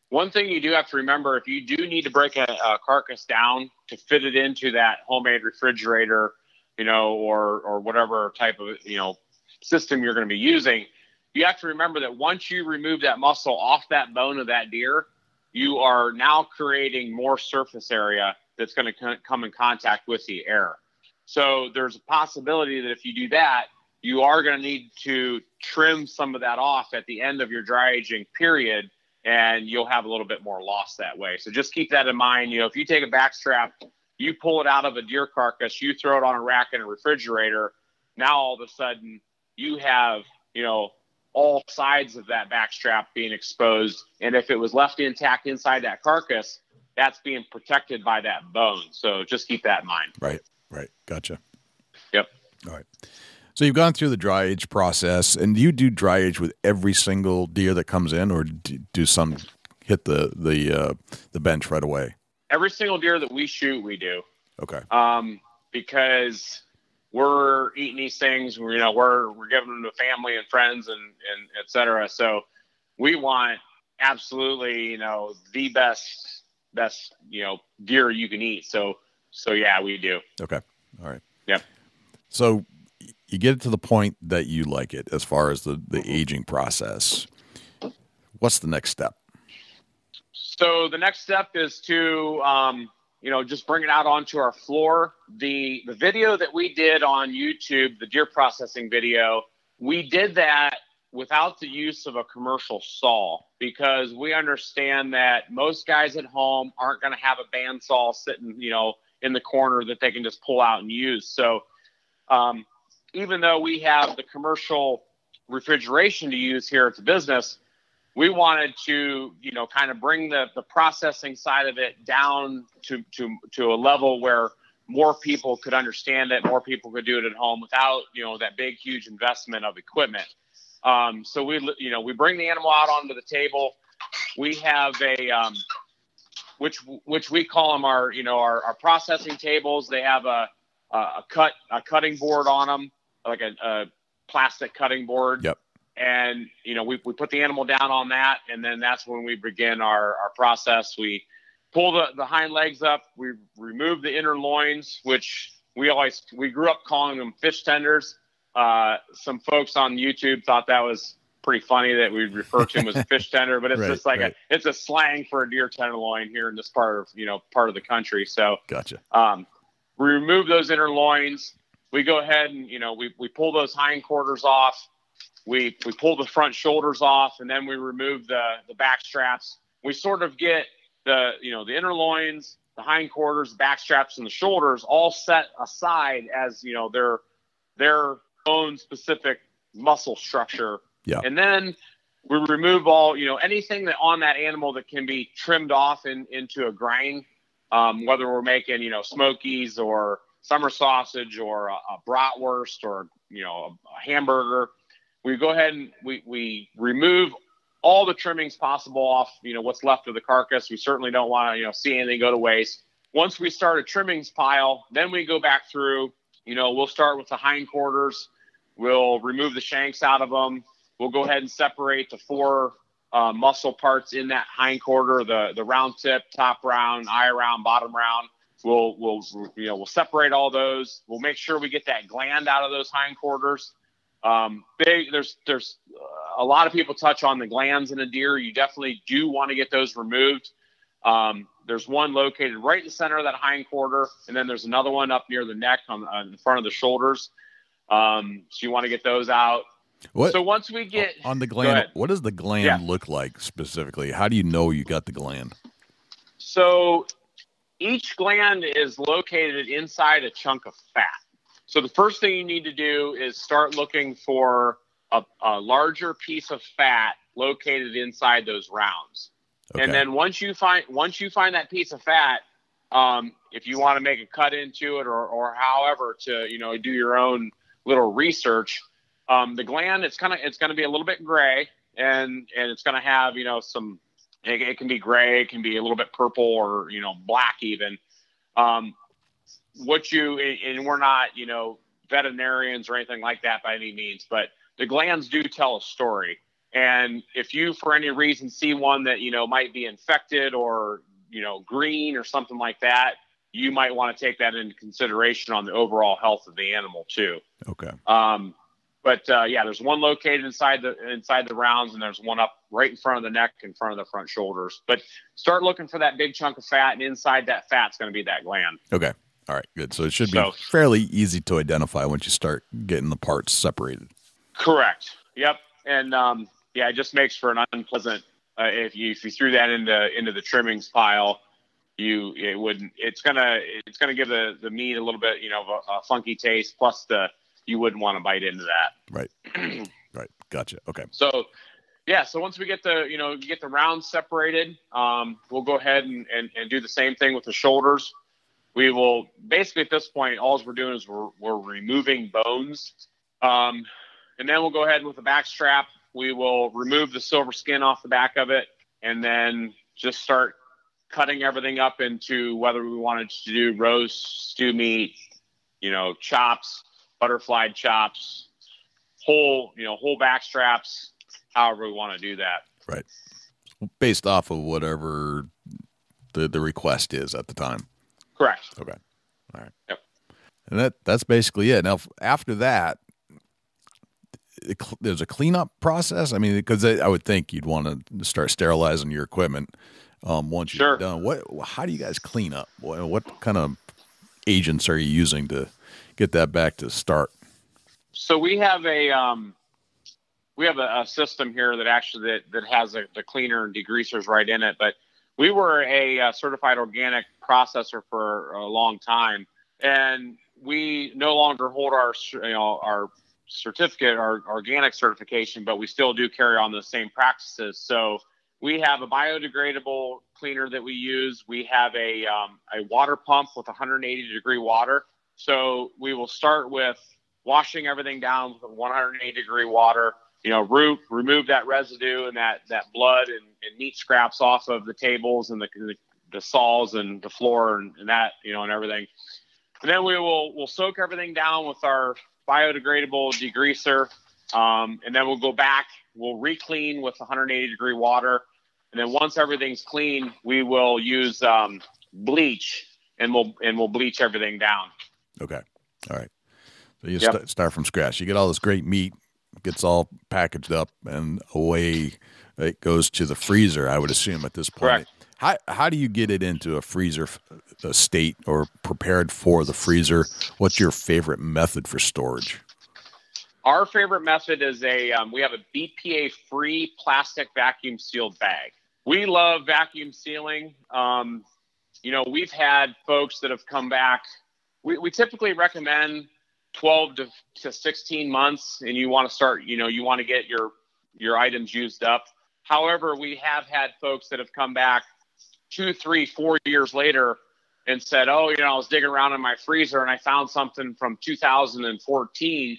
One thing you do have to remember, if you do need to break a carcass down to fit it into that homemade refrigerator, or whatever type of, system you're going to be using, you have to remember that once you remove that muscle off that bone of that deer, you are now creating more surface area that's going to come in contact with the air. So there's a possibility that if you do that, you are going to need to trim some of that off at the end of your dry aging period, and you'll have a little bit more loss that way. So just keep that in mind. If you take a back strap, you pull it out of a deer carcass, you throw it on a rack in a refrigerator, now all of a sudden you have, all sides of that back strap being exposed. And if it was left intact inside that carcass, that's being protected by that bone. So just keep that in mind. Right. Gotcha. Yep. All right. So you've gone through the dry age process, and do you do dry age with every single deer that comes in, or do some hit the bench right away? Every single deer that we shoot, we do. Okay. Because we're eating these things, we're giving them to family and friends and et cetera. So we want absolutely, the best, deer you can eat. So yeah, we do. Okay. All right. Yep. So you get it to the point that you like it as far as the aging process. What's the next step? So the next step is to, just bring it out onto our floor. The video that we did on YouTube, the deer processing video, we did that without the use of a commercial saw, because we understand that most guys at home aren't going to have a bandsaw sitting, in the corner that they can just pull out and use. So even though we have the commercial refrigeration to use here at the business, we wanted to, kind of bring the processing side of it down to a level where more people could understand it, more people could do it at home without, that big, huge investment of equipment. So we bring the animal out onto the table. We have which we call them our processing tables. They have a cutting board on them, like a plastic cutting board. Yep. And, we put the animal down on that, and then that's when we begin our process. We pull the hind legs up. We remove the inner loins, which we grew up calling them fish tenders. Some folks on YouTube thought that was pretty funny that we refer to them as a fish tender, but it's Right, just like right. it's a slang for a deer tenderloin here in this part of the country. So Gotcha. we remove those inner loins. We go ahead and, we pull those hindquarters off. We pull the front shoulders off, and then we remove the back straps. We sort of get the inner loins, the hindquarters, the back straps, and the shoulders all set aside as, their own specific muscle structure. Yeah. And then we remove all, anything that on that animal that can be trimmed off into a grind, whether we're making, smokies or summer sausage or a bratwurst or, a hamburger. We go ahead and we remove all the trimmings possible off, what's left of the carcass. We certainly don't want to, see anything go to waste. Once we start a trimmings pile, then we go back through, we'll start with the hindquarters. We'll remove the shanks out of them. We'll go ahead and separate the 4 muscle parts in that hindquarter, the round tip, top round, eye round, bottom round. We'll separate all those. We'll make sure we get that gland out of those hindquarters. There's a lot of people touch on the glands in a deer. You definitely do want to get those removed. There's one located right in the center of that hindquarter, and then there's another one up near the neck on the front of the shoulders. So you want to get those out. So once we get on the gland, what does the gland look like specifically? How do you know you got the gland? So each gland is located inside a chunk of fat. So the first thing you need to do is start looking for a larger piece of fat located inside those rounds. Okay. And then once you find that piece of fat, if you want to make a cut into it or however to, do your own little research, the gland, it's going to be a little bit gray and it's going to have, it can be gray, it can be a little bit purple or, black even. And we're not, veterinarians or anything like that by any means, but the glands do tell a story. And if you, for any reason, see one that, might be infected or, green or something like that, you might want to take that into consideration on the overall health of the animal too. Okay. There's one located inside the rounds, and there's one up right in front of the neck, in front of the front shoulders. But start looking for that big chunk of fat, and inside that fat's going to be that gland. Okay. All right. Good. So it should be fairly easy to identify once you start getting the parts separated. Correct. Yep. And it just makes for an unpleasant. If you threw that into the trimmings pile, it's gonna give the meat a little bit a funky taste. Plus you wouldn't want to bite into that. Right. Right. Gotcha. Okay. So once we get the rounds separated, we'll go ahead and do the same thing with the shoulders. We will basically at this point, all we're doing is we're removing bones. And then we'll go ahead with the back strap. We will remove the silver skin off the back of it and then just start cutting everything up into whether we wanted to do roast, stew meat, chops, butterfly chops, whole back straps, however we want to do that. Right. Based off of whatever the request is at the time. Correct. Okay. All right. Yep. And that's basically it. Now, after that, there's a cleanup process. I mean, because I would think you'd want to start sterilizing your equipment once you're done. How do you guys clean up? What kind of agents are you using to get that back to start? So we have a system here that actually that has the cleaner and degreasers right in it. But we were a certified organic processor for a long time, and we no longer hold our certificate, our organic certification, but we still do carry on the same practices. So we have a biodegradable cleaner that we use. We have a water pump with 180 degree water. So we will start with washing everything down with 180 degree water, remove that residue and that blood and meat scraps off of the tables and the saws and the floor and that, and everything. And then we'll soak everything down with our biodegradable degreaser. And then we'll go back, we'll re-clean with 180 degree water. And then once everything's clean, we will use bleach and we'll bleach everything down. Okay. All right. So you start from scratch. You get all this great meat, gets all packaged up and away it goes to the freezer, I would assume at this point. Correct. How do you get it into a freezer state or prepared for the freezer? What's your favorite method for storage? Our favorite method is we have a BPA-free plastic vacuum sealed bag. We love vacuum sealing. We've had folks that have come back. We typically recommend 12 to 16 months, and you want to start, you want to get your items used up. However, we have had folks that have come back 2, 3, 4 years later and said, I was digging around in my freezer and I found something from 2014.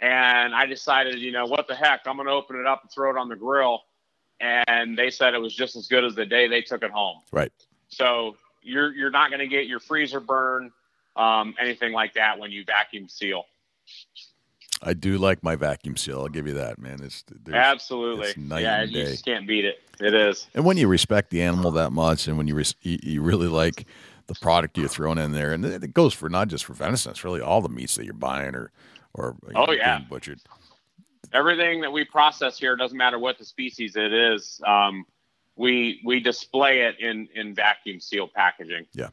And I decided, what the heck, I'm going to open it up and throw it on the grill. And they said it was just as good as the day they took it home. Right. So you're not going to get your freezer burn, anything like that when you vacuum seal. I do like my vacuum seal. I'll give you that, man. Absolutely. It's night and day. You just can't beat it. It is. And when you respect the animal that much, and when you really like the product you're throwing in there, and it goes for not just for venison, it's really all the meats that you're buying or being butchered. Everything that we process here, doesn't matter what the species it is, we display it in vacuum sealed packaging. Yeah.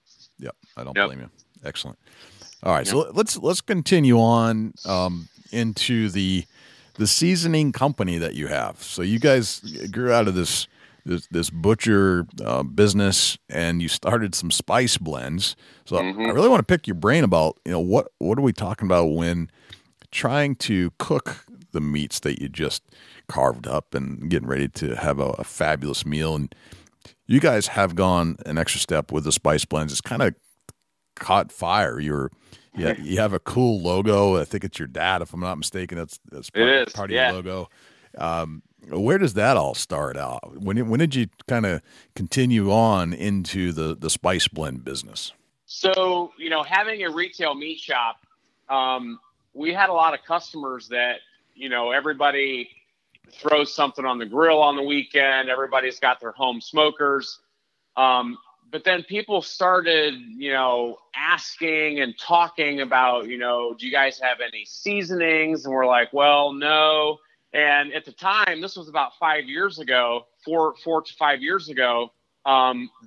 I don't blame you. Excellent. All right, so let's continue on into the seasoning company that you have. So you guys grew out of this butcher business, and you started some spice blends. So I really want to pick your brain about what are we talking about when trying to cook the meats that you just carved up and getting ready to have a fabulous meal. And you guys have gone an extra step with the spice blends. It's kind of caught fire. You have a cool logo. I think it's your dad, if I'm not mistaken. That's part of your logo. Where does that all start out? When did you kind of continue on into the spice blend business? So, having a retail meat shop, we had a lot of customers that, everybody throws something on the grill on the weekend. Everybody's got their home smokers. But then people started, asking and talking about, do you guys have any seasonings? And we're like, well, no. And at the time, this was about 5 years ago, 4 to 5 years ago,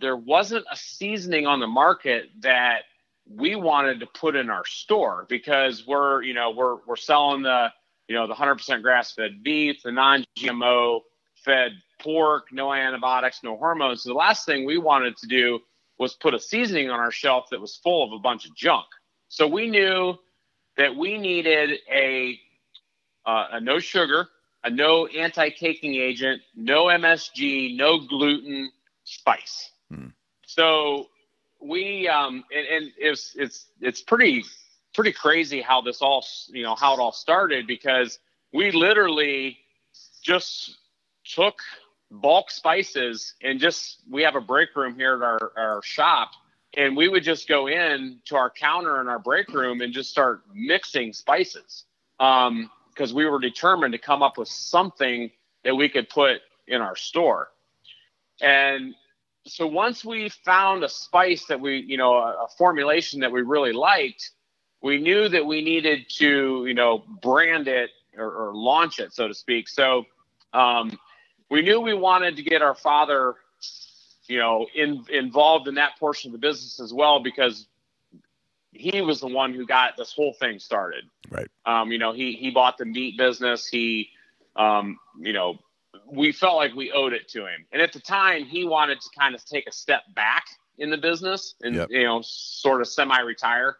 there wasn't a seasoning on the market that we wanted to put in our store, because we're selling the 100% grass-fed beef, the non-GMO fed pork, no antibiotics, no hormones. So the last thing we wanted to do was put a seasoning on our shelf that was full of a bunch of junk. So we knew that we needed a no sugar, a no anti-caking agent, no MSG, no gluten spice. So we and it's pretty crazy how this all how it all started, because we literally just took bulk spices and we have a break room here at our shop, and we would just go in to our counter in our break room and just start mixing spices, because we were determined to come up with something that we could put in our store. And so once we found a spice that a formulation that we really liked, we knew that we needed to brand it or launch it, so to speak. So we knew we wanted to get our father, involved in that portion of the business as well, because he was the one who got this whole thing started. Right. He bought the meat business. We felt like we owed it to him. And at the time, he wanted to kind of take a step back in the business and, sort of semi-retire.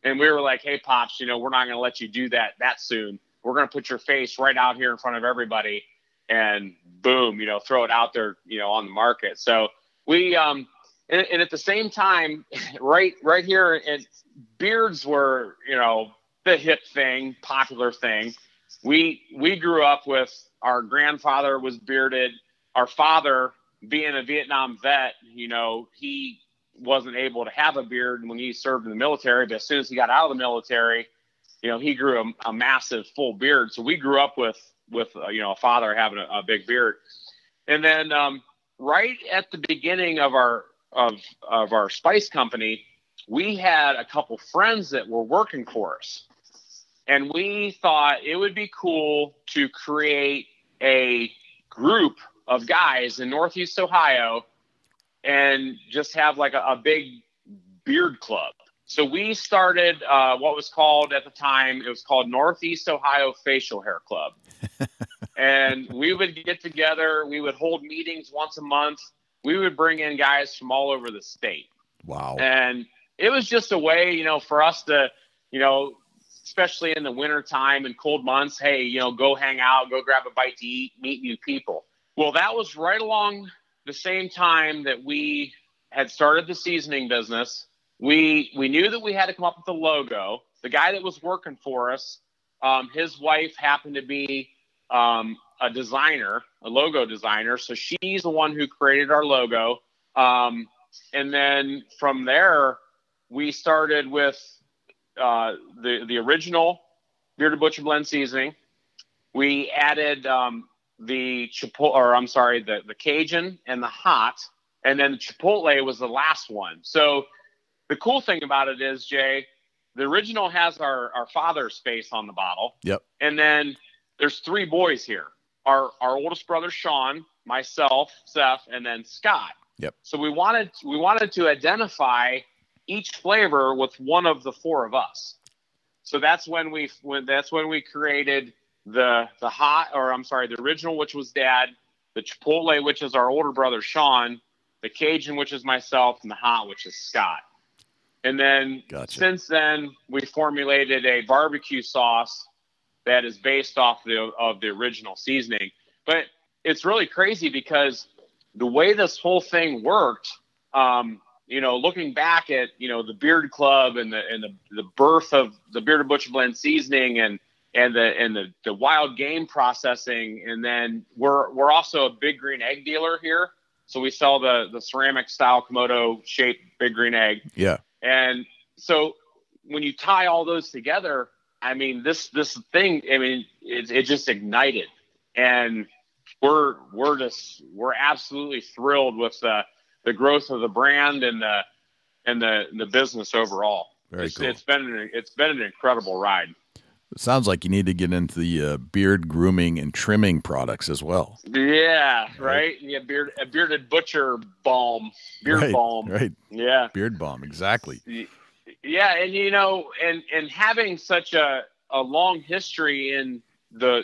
And we were like, hey, Pops, we're not going to let you do that soon. We're going to put your face right out here in front of everybody and boom, throw it out there, on the market. So we, and at the same time, right here, and beards were, the hip thing, popular thing. We grew up with, our grandfather was bearded. Our father, being a Vietnam vet, he wasn't able to have a beard when he served in the military, but as soon as he got out of the military, he grew a massive full beard. So we grew up with a father having a big beard. And then right at the beginning of our spice company, we had a couple friends that were working for us. And we thought it would be cool to create a group of guys in Northeast Ohio and just have like a big beard club. So we started what was called at the time, it was called Northeast Ohio Facial Hair Club. And we would get together. We would hold meetings once a month. We would bring in guys from all over the state. Wow. And it was just a way, you know, for us to, you know, especially in the winter time and cold months, hey, you know, go hang out, go grab a bite to eat, meet new people. Well, that was right along the same time that we had started the seasoning business. We knew that we had to come up with a logo. The guy that was working for us, his wife happened to be a designer, a logo designer. So she's the one who created our logo. And then from there, we started with the original Bearded Butcher Blend seasoning. We added the Cajun and the hot, and then the Chipotle was the last one. So the cool thing about it is, Jay, the original has our father's face on the bottle. Yep. And then there's 3 boys here. Our oldest brother, Sean, myself, Seth, and then Scott. Yep. So we wanted to identify each flavor with one of the 4 of us. So that's when we created the original, which was Dad, the Chipotle, which is our older brother, Sean, the Cajun, which is myself, and the hot, which is Scott. And then Since then, we formulated a barbecue sauce that is based off of the original seasoning. But it's really crazy because the way this whole thing worked, you know, looking back at, you know, the Beard Club and the birth of the Bearded Butcher Blend seasoning and the wild game processing, and then we're also a big green egg dealer here, so we sell the ceramic style Komodo shaped big green egg. Yeah. And so when you tie all those together, I mean, this thing, I mean, it just ignited, and we're absolutely thrilled with the growth of the brand and the business overall. Very cool. It's been an incredible ride. It sounds like you need to get into the beard grooming and trimming products as well. Yeah, right. Yeah, a bearded butcher balm, balm. Right. Yeah, beard balm. Exactly. Yeah, and you know, and having such a long history in the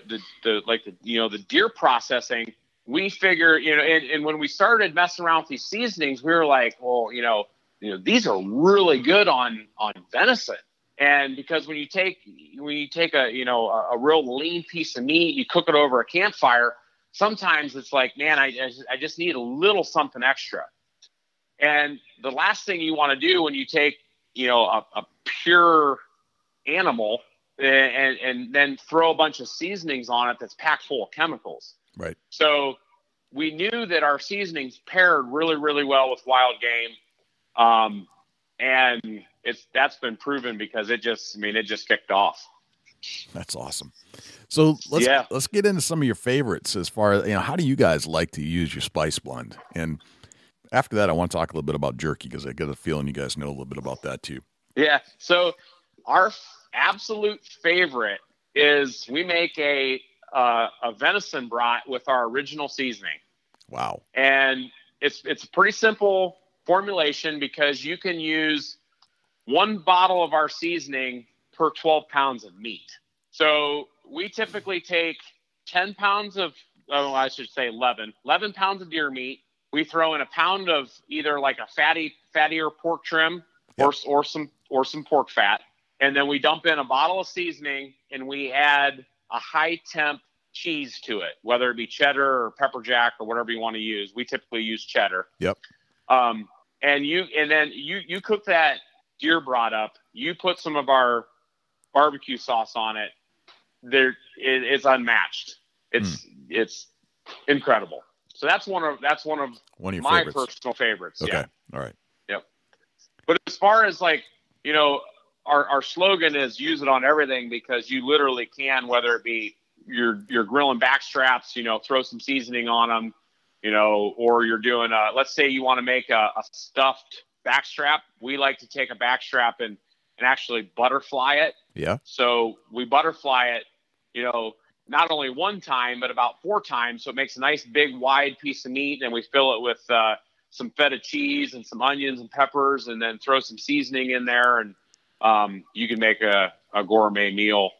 deer processing, we figure, you know, and when we started messing around with these seasonings, we were like, well, you know, these are really good on venison. And because when you take a real lean piece of meat, you cook it over a campfire, sometimes it's like, man, I just need a little something extra. And the last thing you want to do when you take, you know, a pure animal and then throw a bunch of seasonings on it that's packed full of chemicals. Right. So we knew that our seasonings paired really, really well with wild game. And that's been proven because it just kicked off. That's awesome. So let's get into some of your favorites as far as, you know, how do you guys like to use your spice blend? And after that, I want to talk a little bit about jerky because I get a feeling you guys know a little bit about that too. Yeah. So our absolute favorite is we make a venison brat with our original seasoning. Wow. And it's a pretty simple formulation because you can use 1 bottle of our seasoning per 12 pounds of meat. So we typically take 10 pounds of, 11 pounds of deer meat. We throw in a pound of either like a fattier pork trim or some pork fat. And then we dump in a bottle of seasoning and we add a high temp cheese to it, whether it be cheddar or pepper jack or whatever you want to use. We typically use cheddar. Yep. And then you cook that deer brat up. You put some of our barbecue sauce on it. It's unmatched. It's incredible. So that's one of your my favorites. personal favorites. Okay. Yeah. All right. Yep. But as far as like, you know, our slogan is use it on everything because you literally can, whether it be you're grilling back straps, you know, throw some seasoning on them, you know, or you're doing let's say you want to make a stuffed backstrap. We like to take a backstrap and and actually butterfly it. Yeah. So we butterfly it, not only one time, but about 4 times. So it makes a nice big wide piece of meat, and we fill it with some feta cheese and some onions and peppers, and then throw some seasoning in there. And you can make a gourmet meal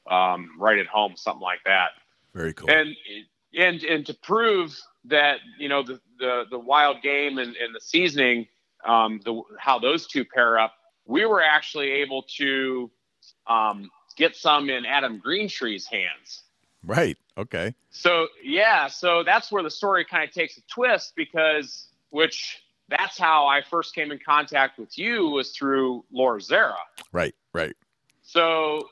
right at home, something like that. Very cool. And to prove that, the wild game and the seasoning, how those two pair up, we were actually able to get some in Adam Greentree's hands. Right. Okay. So that's where the story kind of takes a twist, because that's how I first came in contact with you, was through Laura Zerra. Right. So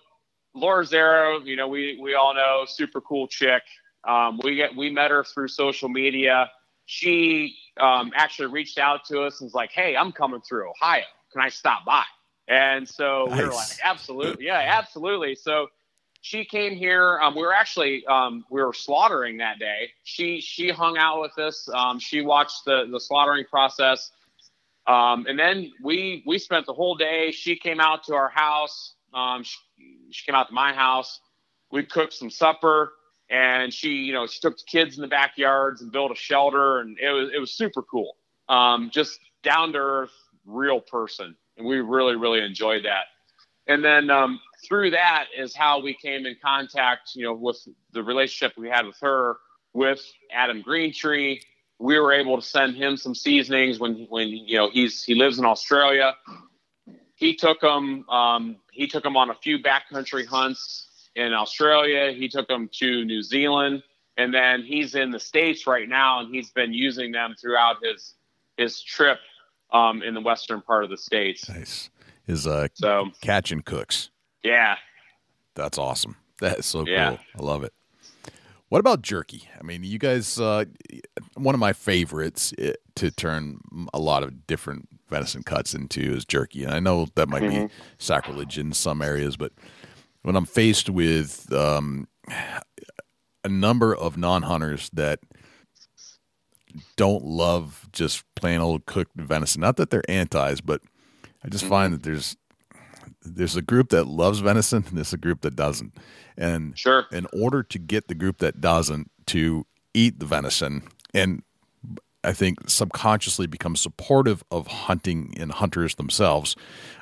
Laura Zerra, we all know, super cool chick. We met her through social media. She actually reached out to us and was like, "Hey, I'm coming through Ohio. Can I stop by?" And so we were like, "Absolutely, yeah, absolutely." So she came here. We were actually we were slaughtering that day. She hung out with us. She watched the slaughtering process, and then we spent the whole day. She came out to our house. She came out to my house. We cooked some supper. And she took the kids in the backyards and built a shelter, and it was super cool. Just down to earth, real person, and we really, really enjoyed that. And then through that is how we came in contact, with the relationship we had with her, with Adam Greentree. We were able to send him some seasonings when he lives in Australia. He took them on a few backcountry hunts in Australia. He took them to New Zealand, and then he's in the States right now, and he's been using them throughout his trip in the western part of the States. Nice. His catch and cooks. Yeah. That's awesome. That is so yeah. cool. I love it. What about jerky? I mean, you guys, one of my favorites to turn a lot of different venison cuts into is jerky. And I know that might be sacrilege in some areas, but when I'm faced with a number of non-hunters that don't love just plain old cooked venison, not that they're antis, but I just find that there's a group that loves venison and there's a group that doesn't. And sure, in order to get the group that doesn't to eat the venison, and I think subconsciously become supportive of hunting and hunters themselves,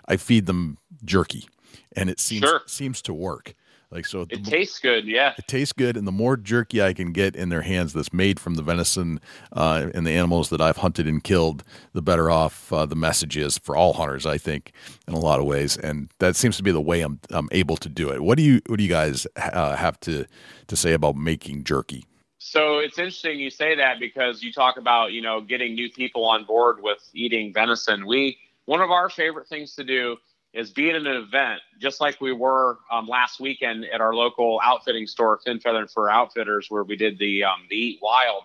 I feed them jerky. And it seems to work. It tastes good, yeah. It tastes good, and the more jerky I can get in their hands that's made from the venison and the animals that I've hunted and killed, the better off the message is for all hunters, I think, in a lot of ways. And that seems to be the way I'm able to do it. What do you guys have to say about making jerky? So it's interesting you say that, because you talk about getting new people on board with eating venison. One of our favorite things to do is being at an event, just like we were last weekend at our local outfitting store, Fin, Feather, and Fur Outfitters, where we did the Eat Wild,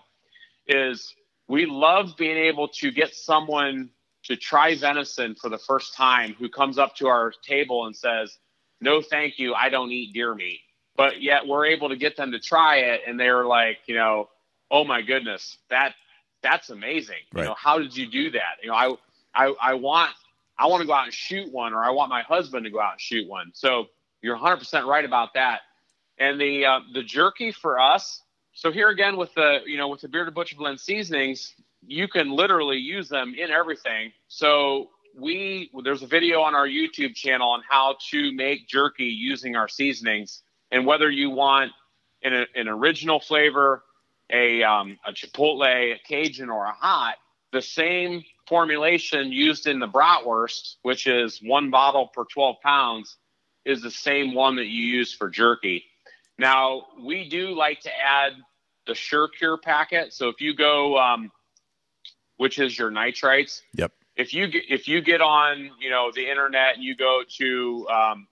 is we love being able to get someone to try venison for the first time who comes up to our table and says, "No, thank you, I don't eat deer meat." But yet we're able to get them to try it, and they're like, "Oh my goodness, that's amazing. Right. How did you do that? I want to go out and shoot one, or I want my husband to go out and shoot one." So you're 100% right about that. And the jerky for us, so here again with the Bearded Butcher Blend seasonings, you can literally use them in everything. So there's a video on our YouTube channel on how to make jerky using our seasonings, and whether you want an original flavor, a chipotle, a Cajun, or a hot, the same formulation used in the bratwurst, which is 1 bottle per 12 pounds, is the same one that you use for jerky. Now, we do like to add the Sure Cure packet. So if you go, which is your nitrites. Yep. If you get on, the internet, and you go to,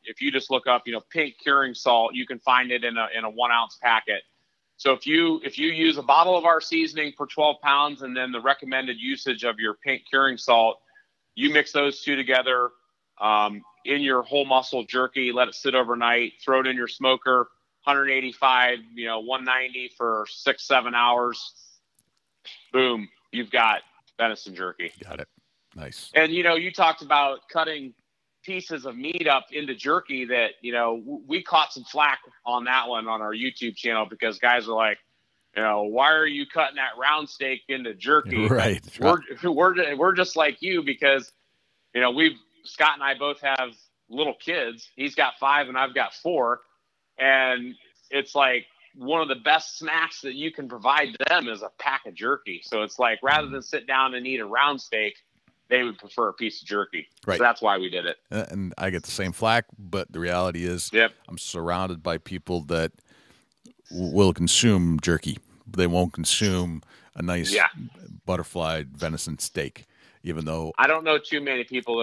if you just look up, pink curing salt, you can find it in a 1 ounce packet. So if you use a bottle of our seasoning per 12 pounds and then the recommended usage of your pink curing salt, you mix those two together in your whole muscle jerky, let it sit overnight, throw it in your smoker, 185, 190 for 6-7 hours. Boom, you've got venison jerky. Got it. Nice. And, you talked about cutting pieces of meat up into jerky that, we caught some flack on that one on our YouTube channel because guys are like, why are you cutting that round steak into jerky? Right. We're just like you because, Scott and I both have little kids. He's got 5 and I've got 4. And it's like one of the best snacks that you can provide them is a pack of jerky. So it's like, rather than sit down and eat a round steak, they would prefer a piece of jerky. Right. So that's why we did it. And I get the same flack, but the reality is I'm surrounded by people that will consume jerky. They won't consume a nice butterfly venison steak, even though I don't know too many people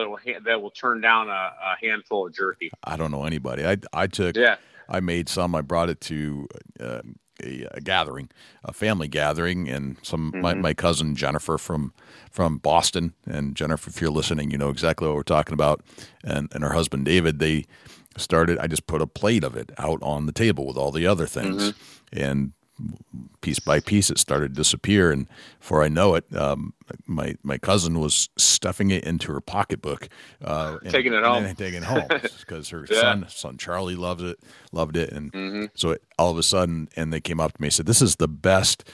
that will turn down a handful of jerky. I don't know anybody. I made some. I brought it to a gathering, a family gathering, and my cousin Jennifer from Boston. And Jennifer, if you're listening, you know exactly what we're talking about. And her husband David, they started. I just put a plate of it out on the table with all the other things, and piece by piece it started to disappear. And before I know it, my cousin was stuffing it into her pocketbook, taking it home because her son Charlie loved it, and so all of a sudden, and they came up to me and said, "This is the best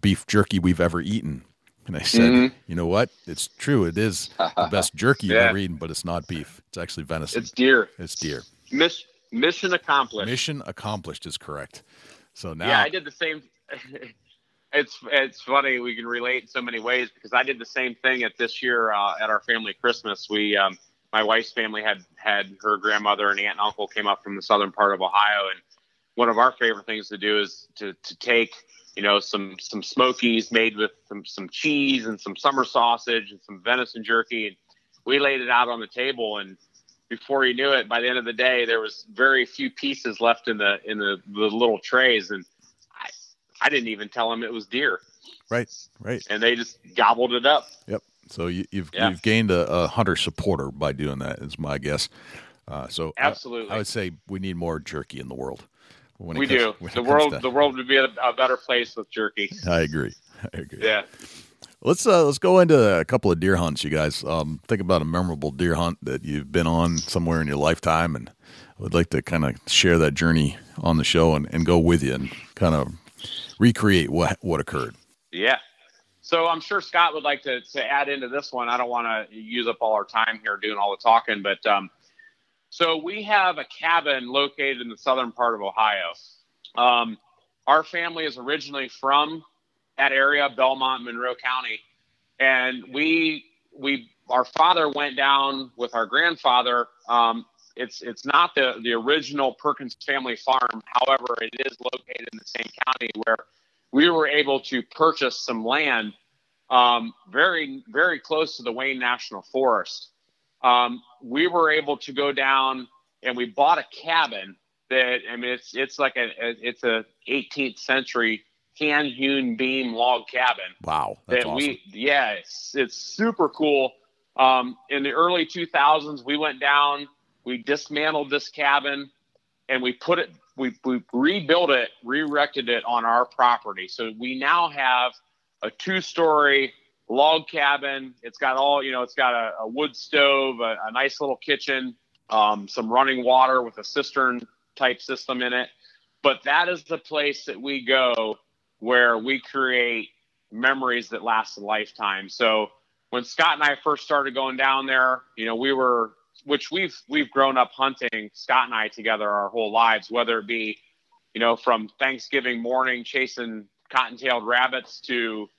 beef jerky we've ever eaten." And I said, "You know what? It's true. It is the best jerky you've ever eaten, but it's not beef. It's actually venison. It's deer. It's deer." Mission accomplished. Mission accomplished is correct. So now, I did the same. It's funny, we can relate in so many ways because I did the same thing at this year at our family Christmas. We my wife's family had her grandmother and aunt and uncle came up from the southern part of Ohio, and one of our favorite things to do is to take some smokies made with some cheese and some summer sausage and some venison jerky, and we laid it out on the table, and before you knew it, by the end of the day, there was very few pieces left in the little trays, and I didn't even tell them it was deer. Right. And they just gobbled it up. Yep. So you've gained a hunter supporter by doing that, is my guess. So absolutely, I would say we need more jerky in the world. We do. The world would be a better place with jerky. I agree. Yeah. Let's go into a couple of deer hunts, you guys. Think about a memorable deer hunt that you've been on somewhere in your lifetime, and I would like to kind of share that journey on the show and go with you and kind of recreate what occurred. Yeah. So I'm sure Scott would like to add into this one. I don't want to use up all our time here doing all the talking, but so we have a cabin located in the southern part of Ohio. Our family is originally from that area, Belmont, Monroe County. And our father went down with our grandfather. It's not the original Perkins family farm. However, it is located in the same county where we were able to purchase some land very, very close to the Wayne National Forest. We were able to go down and we bought a cabin that, it's like it's a 18th century hand-hewn beam log cabin. Wow, that's awesome. It's super cool. In the early 2000s, we went down, we dismantled this cabin, and we rebuilt it, re-erected it on our property. So we now have a 2-story log cabin. It's got it's got a wood stove, a nice little kitchen, some running water with a cistern type system in it. But that is the place that we go where we create memories that last a lifetime. So when Scott and I first started going down there, we've grown up hunting, Scott and I together our whole lives, whether it be, from Thanksgiving morning chasing cotton-tailed rabbits to,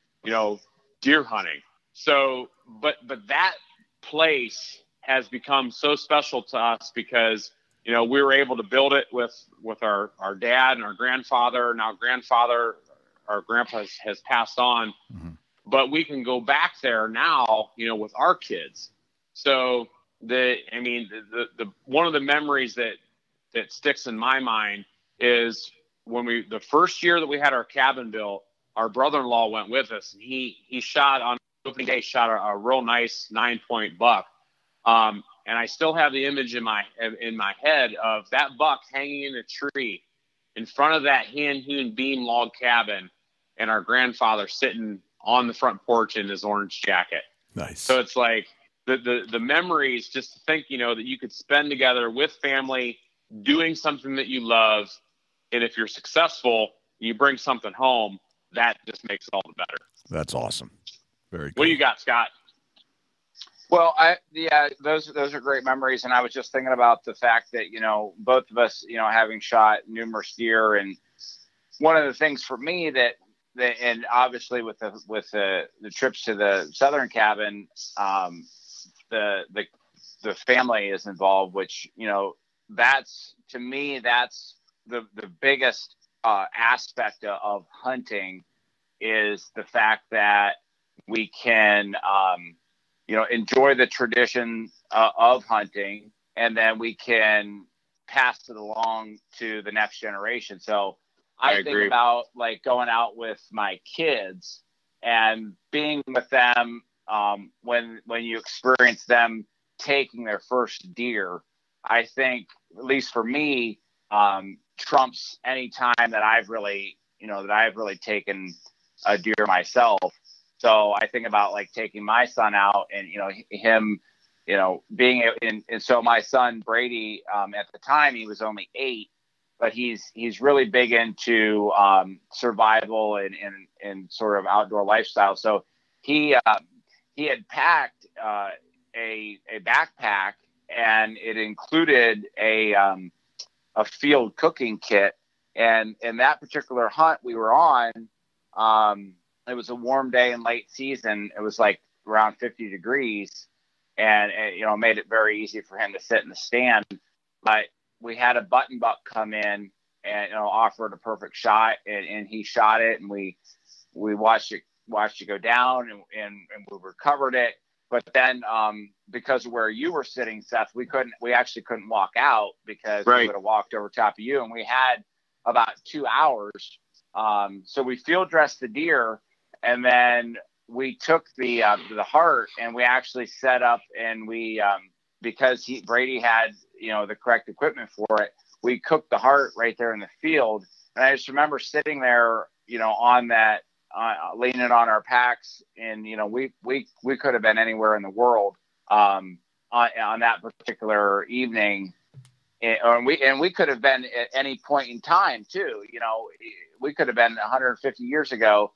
deer hunting. So, but that place has become so special to us because, we were able to build it with our dad and our grandfather. Now our grandpa has passed on, but we can go back there now, with our kids. So the one of the memories that sticks in my mind is when the first year that we had our cabin built, our brother-in-law went with us, and he shot on opening day, a real nice 9-point buck. And I still have the image in my head of that buck hanging in a tree in front of that hand-hewn beam log cabin, and our grandfather sitting on the front porch in his orange jacket. Nice. So it's like the memories, just to think, that you could spend together with family doing something that you love. And if you're successful, you bring something home, that just makes it all the better. That's awesome. Very cool. What do you got, Scott? Well, those are great memories. And I was just thinking about the fact that, both of us, having shot numerous deer, and one of the things for me that and obviously with the trips to the southern cabin, the family is involved, which, that's, to me, that's the biggest aspect of hunting, is the fact that we can, enjoy the tradition of hunting, and then we can pass it along to the next generation. So I think about like going out with my kids and being with them when you experience them taking their first deer. I think, at least for me, trumps any time that I've really taken a deer myself. So I think about like taking my son out and, him, being in. And so my son, Brady, at the time, he was only 8, but he's really big into survival and sort of outdoor lifestyle. So he had packed a backpack, and it included a field cooking kit. And in that particular hunt we were on, it was a warm day in late season. It was like around 50 degrees, and it made it very easy for him to sit in the stand. But we had a button buck come in and offered a perfect shot, and he shot it, and we watched it go down, and we recovered it. But then because of where you were sitting, Seth, we actually couldn't walk out, because we would have walked over top of you, and we had about 2 hours. So we field dressed the deer, and then we took the heart, and we actually set up, and we because Brady had the correct equipment for it, we cooked the heart right there in the field. And I just remember sitting there, on that, leaning on our packs, and we could have been anywhere in the world on that particular evening, and we could have been at any point in time too. We could have been 150 years ago,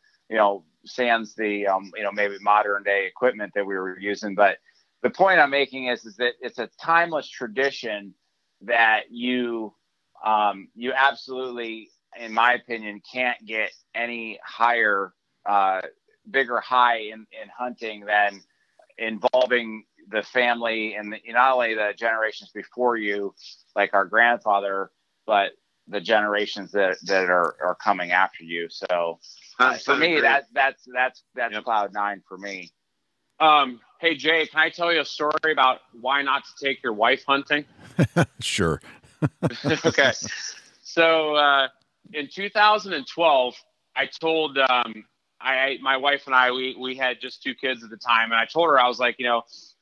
sans the maybe modern day equipment that we were using. But the point I'm making is that it's a timeless tradition that you absolutely, in my opinion, can't get any higher, bigger high in hunting than involving the family and not only the generations before you, like our grandfather, but the generations that are coming after you. So for me, that's cloud 9 for me. Hey Jay, can I tell you a story about why not to take your wife hunting? Sure. Okay. So in 2012, I told my wife and I, we had just 2 kids at the time, and I told her, I was like,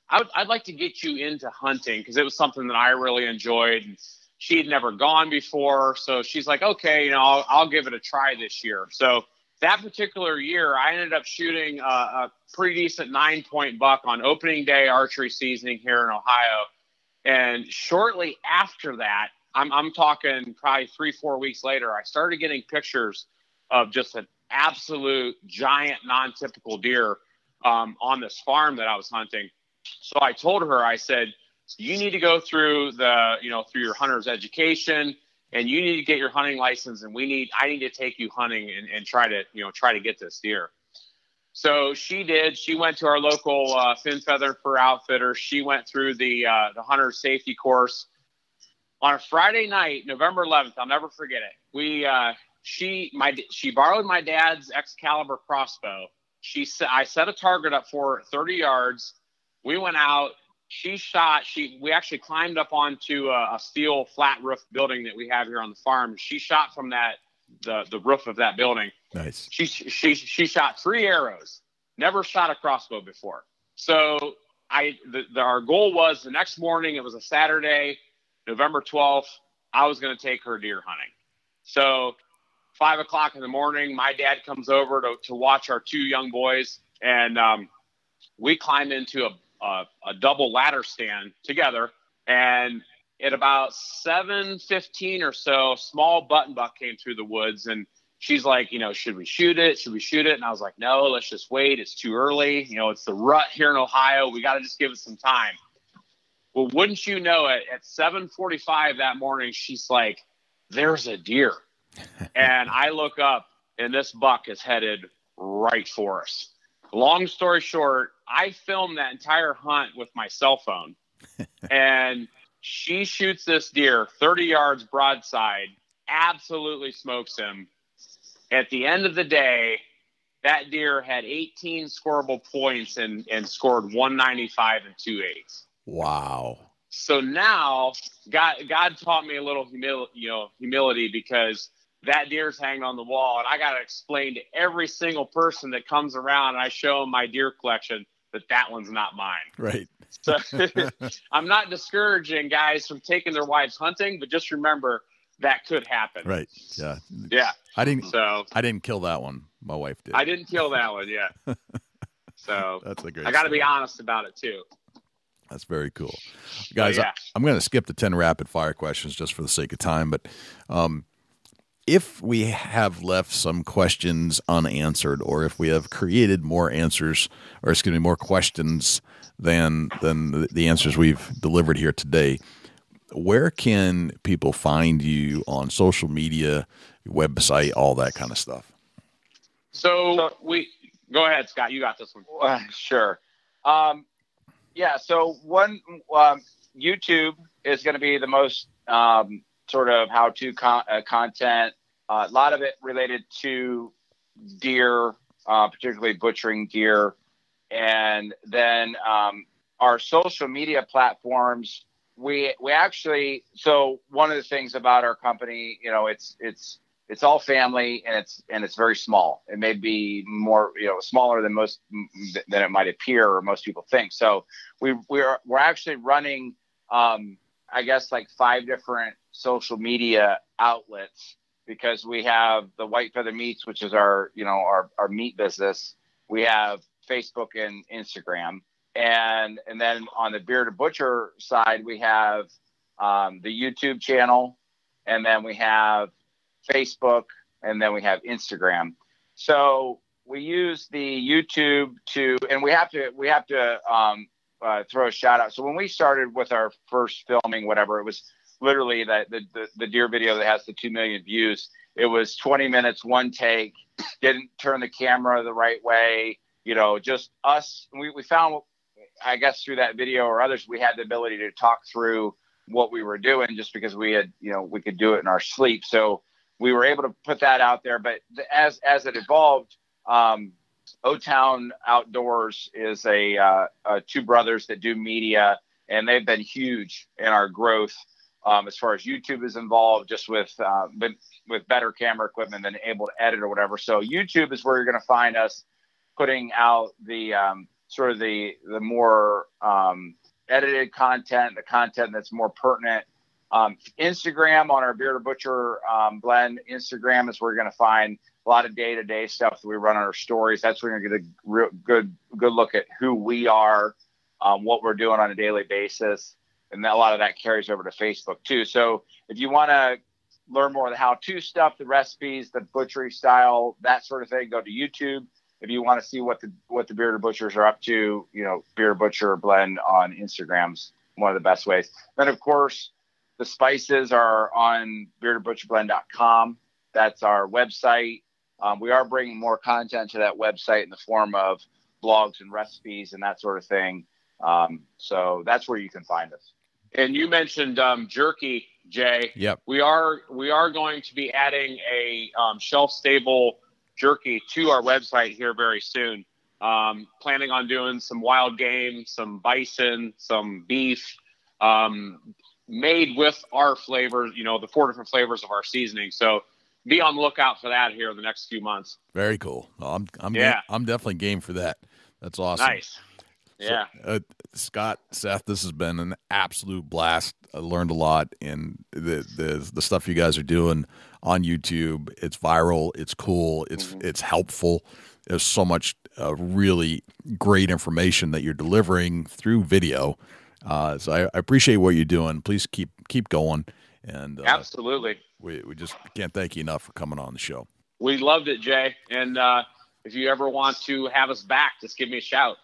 I'd like to get you into hunting, because it was something that I really enjoyed. And she'd never gone before, so she's like, okay, I'll give it a try this year. So that particular year, I ended up shooting a pretty decent 9-point buck on opening day archery season here in Ohio. And shortly after that, I'm talking probably 3-4 weeks later, I started getting pictures of just an absolute giant non-typical deer on this farm that I was hunting. So I told her, I said, you need to go through through your hunter's education, and you need to get your hunting license, and I need to take you hunting and try to get this deer. So she did. She went to our local fin, feather, and fur outfitter. She went through the hunter safety course. On a Friday night, November 11th, I'll never forget it. She borrowed my dad's Excalibur crossbow. I set a target up for her at 30 yards. We went out. She shot. We actually climbed up onto a steel flat roof building that we have here on the farm. She shot from the roof of that building. Nice. She shot 3 arrows. Never shot a crossbow before. So our goal was the next morning. It was a Saturday, November 12th. I was going to take her deer hunting. So 5 o'clock in the morning, my dad comes over to watch our 2 young boys, and we climbed into a double ladder stand together. And at about 7:15 or so, small button buck came through the woods, and she's like, should we shoot it? Should we shoot it? And I was like, no, let's just wait. It's too early. It's the rut here in Ohio. We got to just give it some time. Well, wouldn't you know it, at 7:45 that morning, she's like, there's a deer. And I look up, and this buck is headed right for us. Long story short, I filmed that entire hunt with my cell phone. And she shoots this deer 30 yards broadside, absolutely smokes him. At the end of the day, that deer had 18 scoreable points and scored 195 and 2/8. Wow. So now God taught me a little humility, because that deer's hanging on the wall, and I got to explain to every single person that comes around, and I show them my deer collection, that one's not mine. Right. So I'm not discouraging guys from taking their wives hunting, but just remember that could happen. Right. Yeah. Yeah. I didn't kill that one. My wife did. I didn't kill that one. Yeah. So that's a great I got to story. be honest about it too. That's very cool. Guys, yeah. I'm going to skip the 10 rapid fire questions just for the sake of time, but if we have left some questions unanswered, or if we have created more answers, or excuse me, more questions than the answers we've delivered here today, where can people find you on social media, website, all that kind of stuff? So go ahead, Scott. You got this one. Sure. Yeah. So YouTube is going to be the most sort of how-to content. A lot of it related to deer, particularly butchering deer, and then our social media platforms. We actually, so one of the things about our company, it's all family, and it's very small. It may be more, smaller than than it might appear, or most people think. So we're actually running, I guess, like 5 different social media outlets, because we have the Whitefeather Meats, which is our meat business. We have Facebook and Instagram. And then on the Bearded Butcher side, we have the YouTube channel, and then we have Facebook, and then we have Instagram. So we use the YouTube and we have to throw a shout out. So when we started with our first filming, whatever, it was literally the deer video that has the 2 million views. It was 20 minutes, one take, didn't turn the camera the right way, just us. We found, I guess, through that video or others, we had the ability to talk through what we were doing, just because we had, we could do it in our sleep. So we were able to put that out there. But as it evolved, OTown Outdoors is a 2 brothers that do media, and they've been huge in our growth as far as YouTube is involved, just with better camera equipment than able to edit or whatever. So YouTube is where you're going to find us putting out the sort of the more edited content, the content that's more pertinent. Instagram, on our Bearded Butcher Blend Instagram, is where you're going to find a lot of day-to-day stuff that we run on our stories. That's where you're going to get a real good look at who we are, what we're doing on a daily basis. And a lot of that carries over to Facebook too. So if you want to learn more of the how-to stuff, the recipes, the butchery style, that sort of thing, go to YouTube. If you want to see what the Bearded Butchers are up to, Bearded Butcher Blend on Instagram's one of the best ways. Then, of course, the spices are on beardedbutcherblend.com. That's our website. We are bringing more content to that website in the form of blogs and recipes and that sort of thing. So that's where you can find us. And you mentioned jerky, Jay. Yep. We are going to be adding a shelf-stable jerky to our website here very soon. Planning on doing some wild game, some bison, some beef, made with our flavors, the 4 different flavors of our seasoning. So be on the lookout for that here in the next few months. Very cool. I'm definitely game for that. That's awesome. Nice. Yeah. So, Scott, Seth, this has been an absolute blast. I learned a lot, and the stuff you guys are doing on YouTube, it's viral, it's cool, it's helpful. There's so much really great information that you're delivering through video. So I appreciate what you're doing. Please keep going. And absolutely, we just can't thank you enough for coming on the show. We loved it, Jay. And if you ever want to have us back, just give me a shout.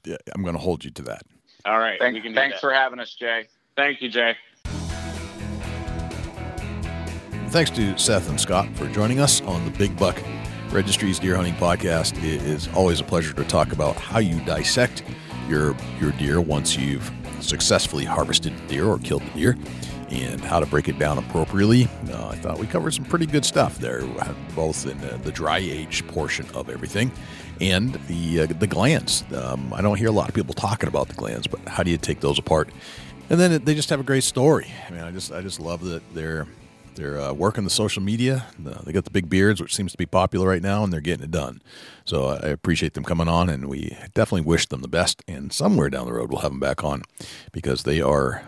Yeah, I'm going to hold you to that. All right. Thanks for having us, Jay. Thank you, Jay. Thanks to Seth and Scott for joining us on the Big Buck Registries Deer Hunting Podcast. It is always a pleasure to talk about how you dissect your deer once you've successfully harvested the deer or killed the deer, and how to break it down appropriately. I thought we covered some pretty good stuff there, both in the dry age portion of everything and the glands. I don't hear a lot of people talking about the glands, but how do you take those apart? And then they just have a great story. I mean, I just love that they're working the social media. They got the big beards, which seems to be popular right now, and they're getting it done. So I appreciate them coming on, and we definitely wish them the best. And somewhere down the road, we'll have them back on because they are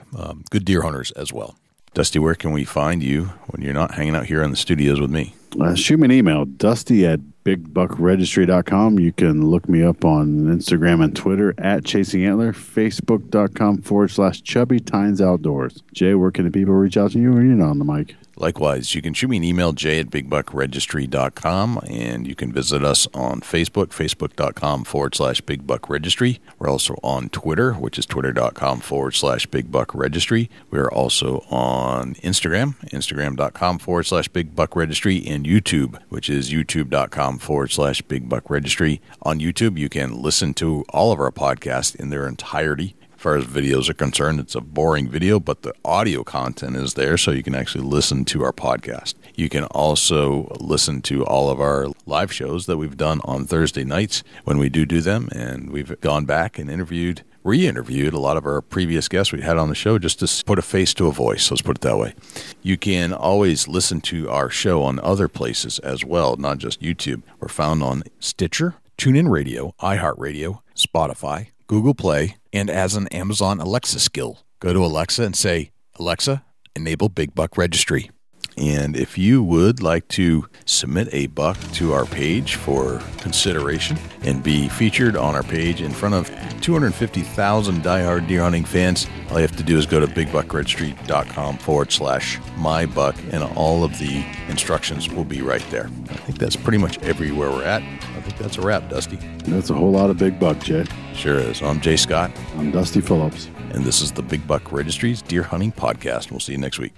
good deer hunters as well. Dusty, where can we find you when you're not hanging out here in the studios with me? Shoot me an email, dusty@bigbuckregistry.com. You can look me up on Instagram and Twitter @ChasingAntler, Facebook.com/Chubby Tines Outdoors. Jay, where can the people reach out to you when you're not on the mic? Likewise, you can shoot me an email, jay@bigbuckregistry.com, and you can visit us on Facebook, facebook.com/bigbuckregistry. We're also on Twitter, which is twitter.com/bigbuckregistry. We're also on Instagram, instagram.com/bigbuckregistry, and YouTube, which is youtube.com/bigbuckregistry. On YouTube, you can listen to all of our podcasts in their entirety. As far as videos are concerned, it's a boring video, but the audio content is there, so you can actually listen to our podcast. You can also listen to all of our live shows that we've done on Thursday nights when we do them, and we've gone back and re-interviewed a lot of our previous guests we had on the show just to put a face to a voice, let's put it that way. You can always listen to our show on other places as well, not just YouTube. We're found on Stitcher, TuneIn Radio, iHeartRadio, Spotify, Google Play, and as an Amazon Alexa skill. Go to Alexa and say, Alexa, enable Big Buck Registry. And if you would like to submit a buck to our page for consideration and be featured on our page in front of 250,000 diehard deer hunting fans, all you have to do is go to bigbuckregistry.com/mybuck, and all of the instructions will be right there. I think that's pretty much everywhere we're at. I think that's a wrap, Dusty. That's a whole lot of big buck, Jay. Sure is. I'm Jay Scott. I'm Dusty Phillips. And this is the Big Buck Registries Deer Hunting Podcast. We'll see you next week.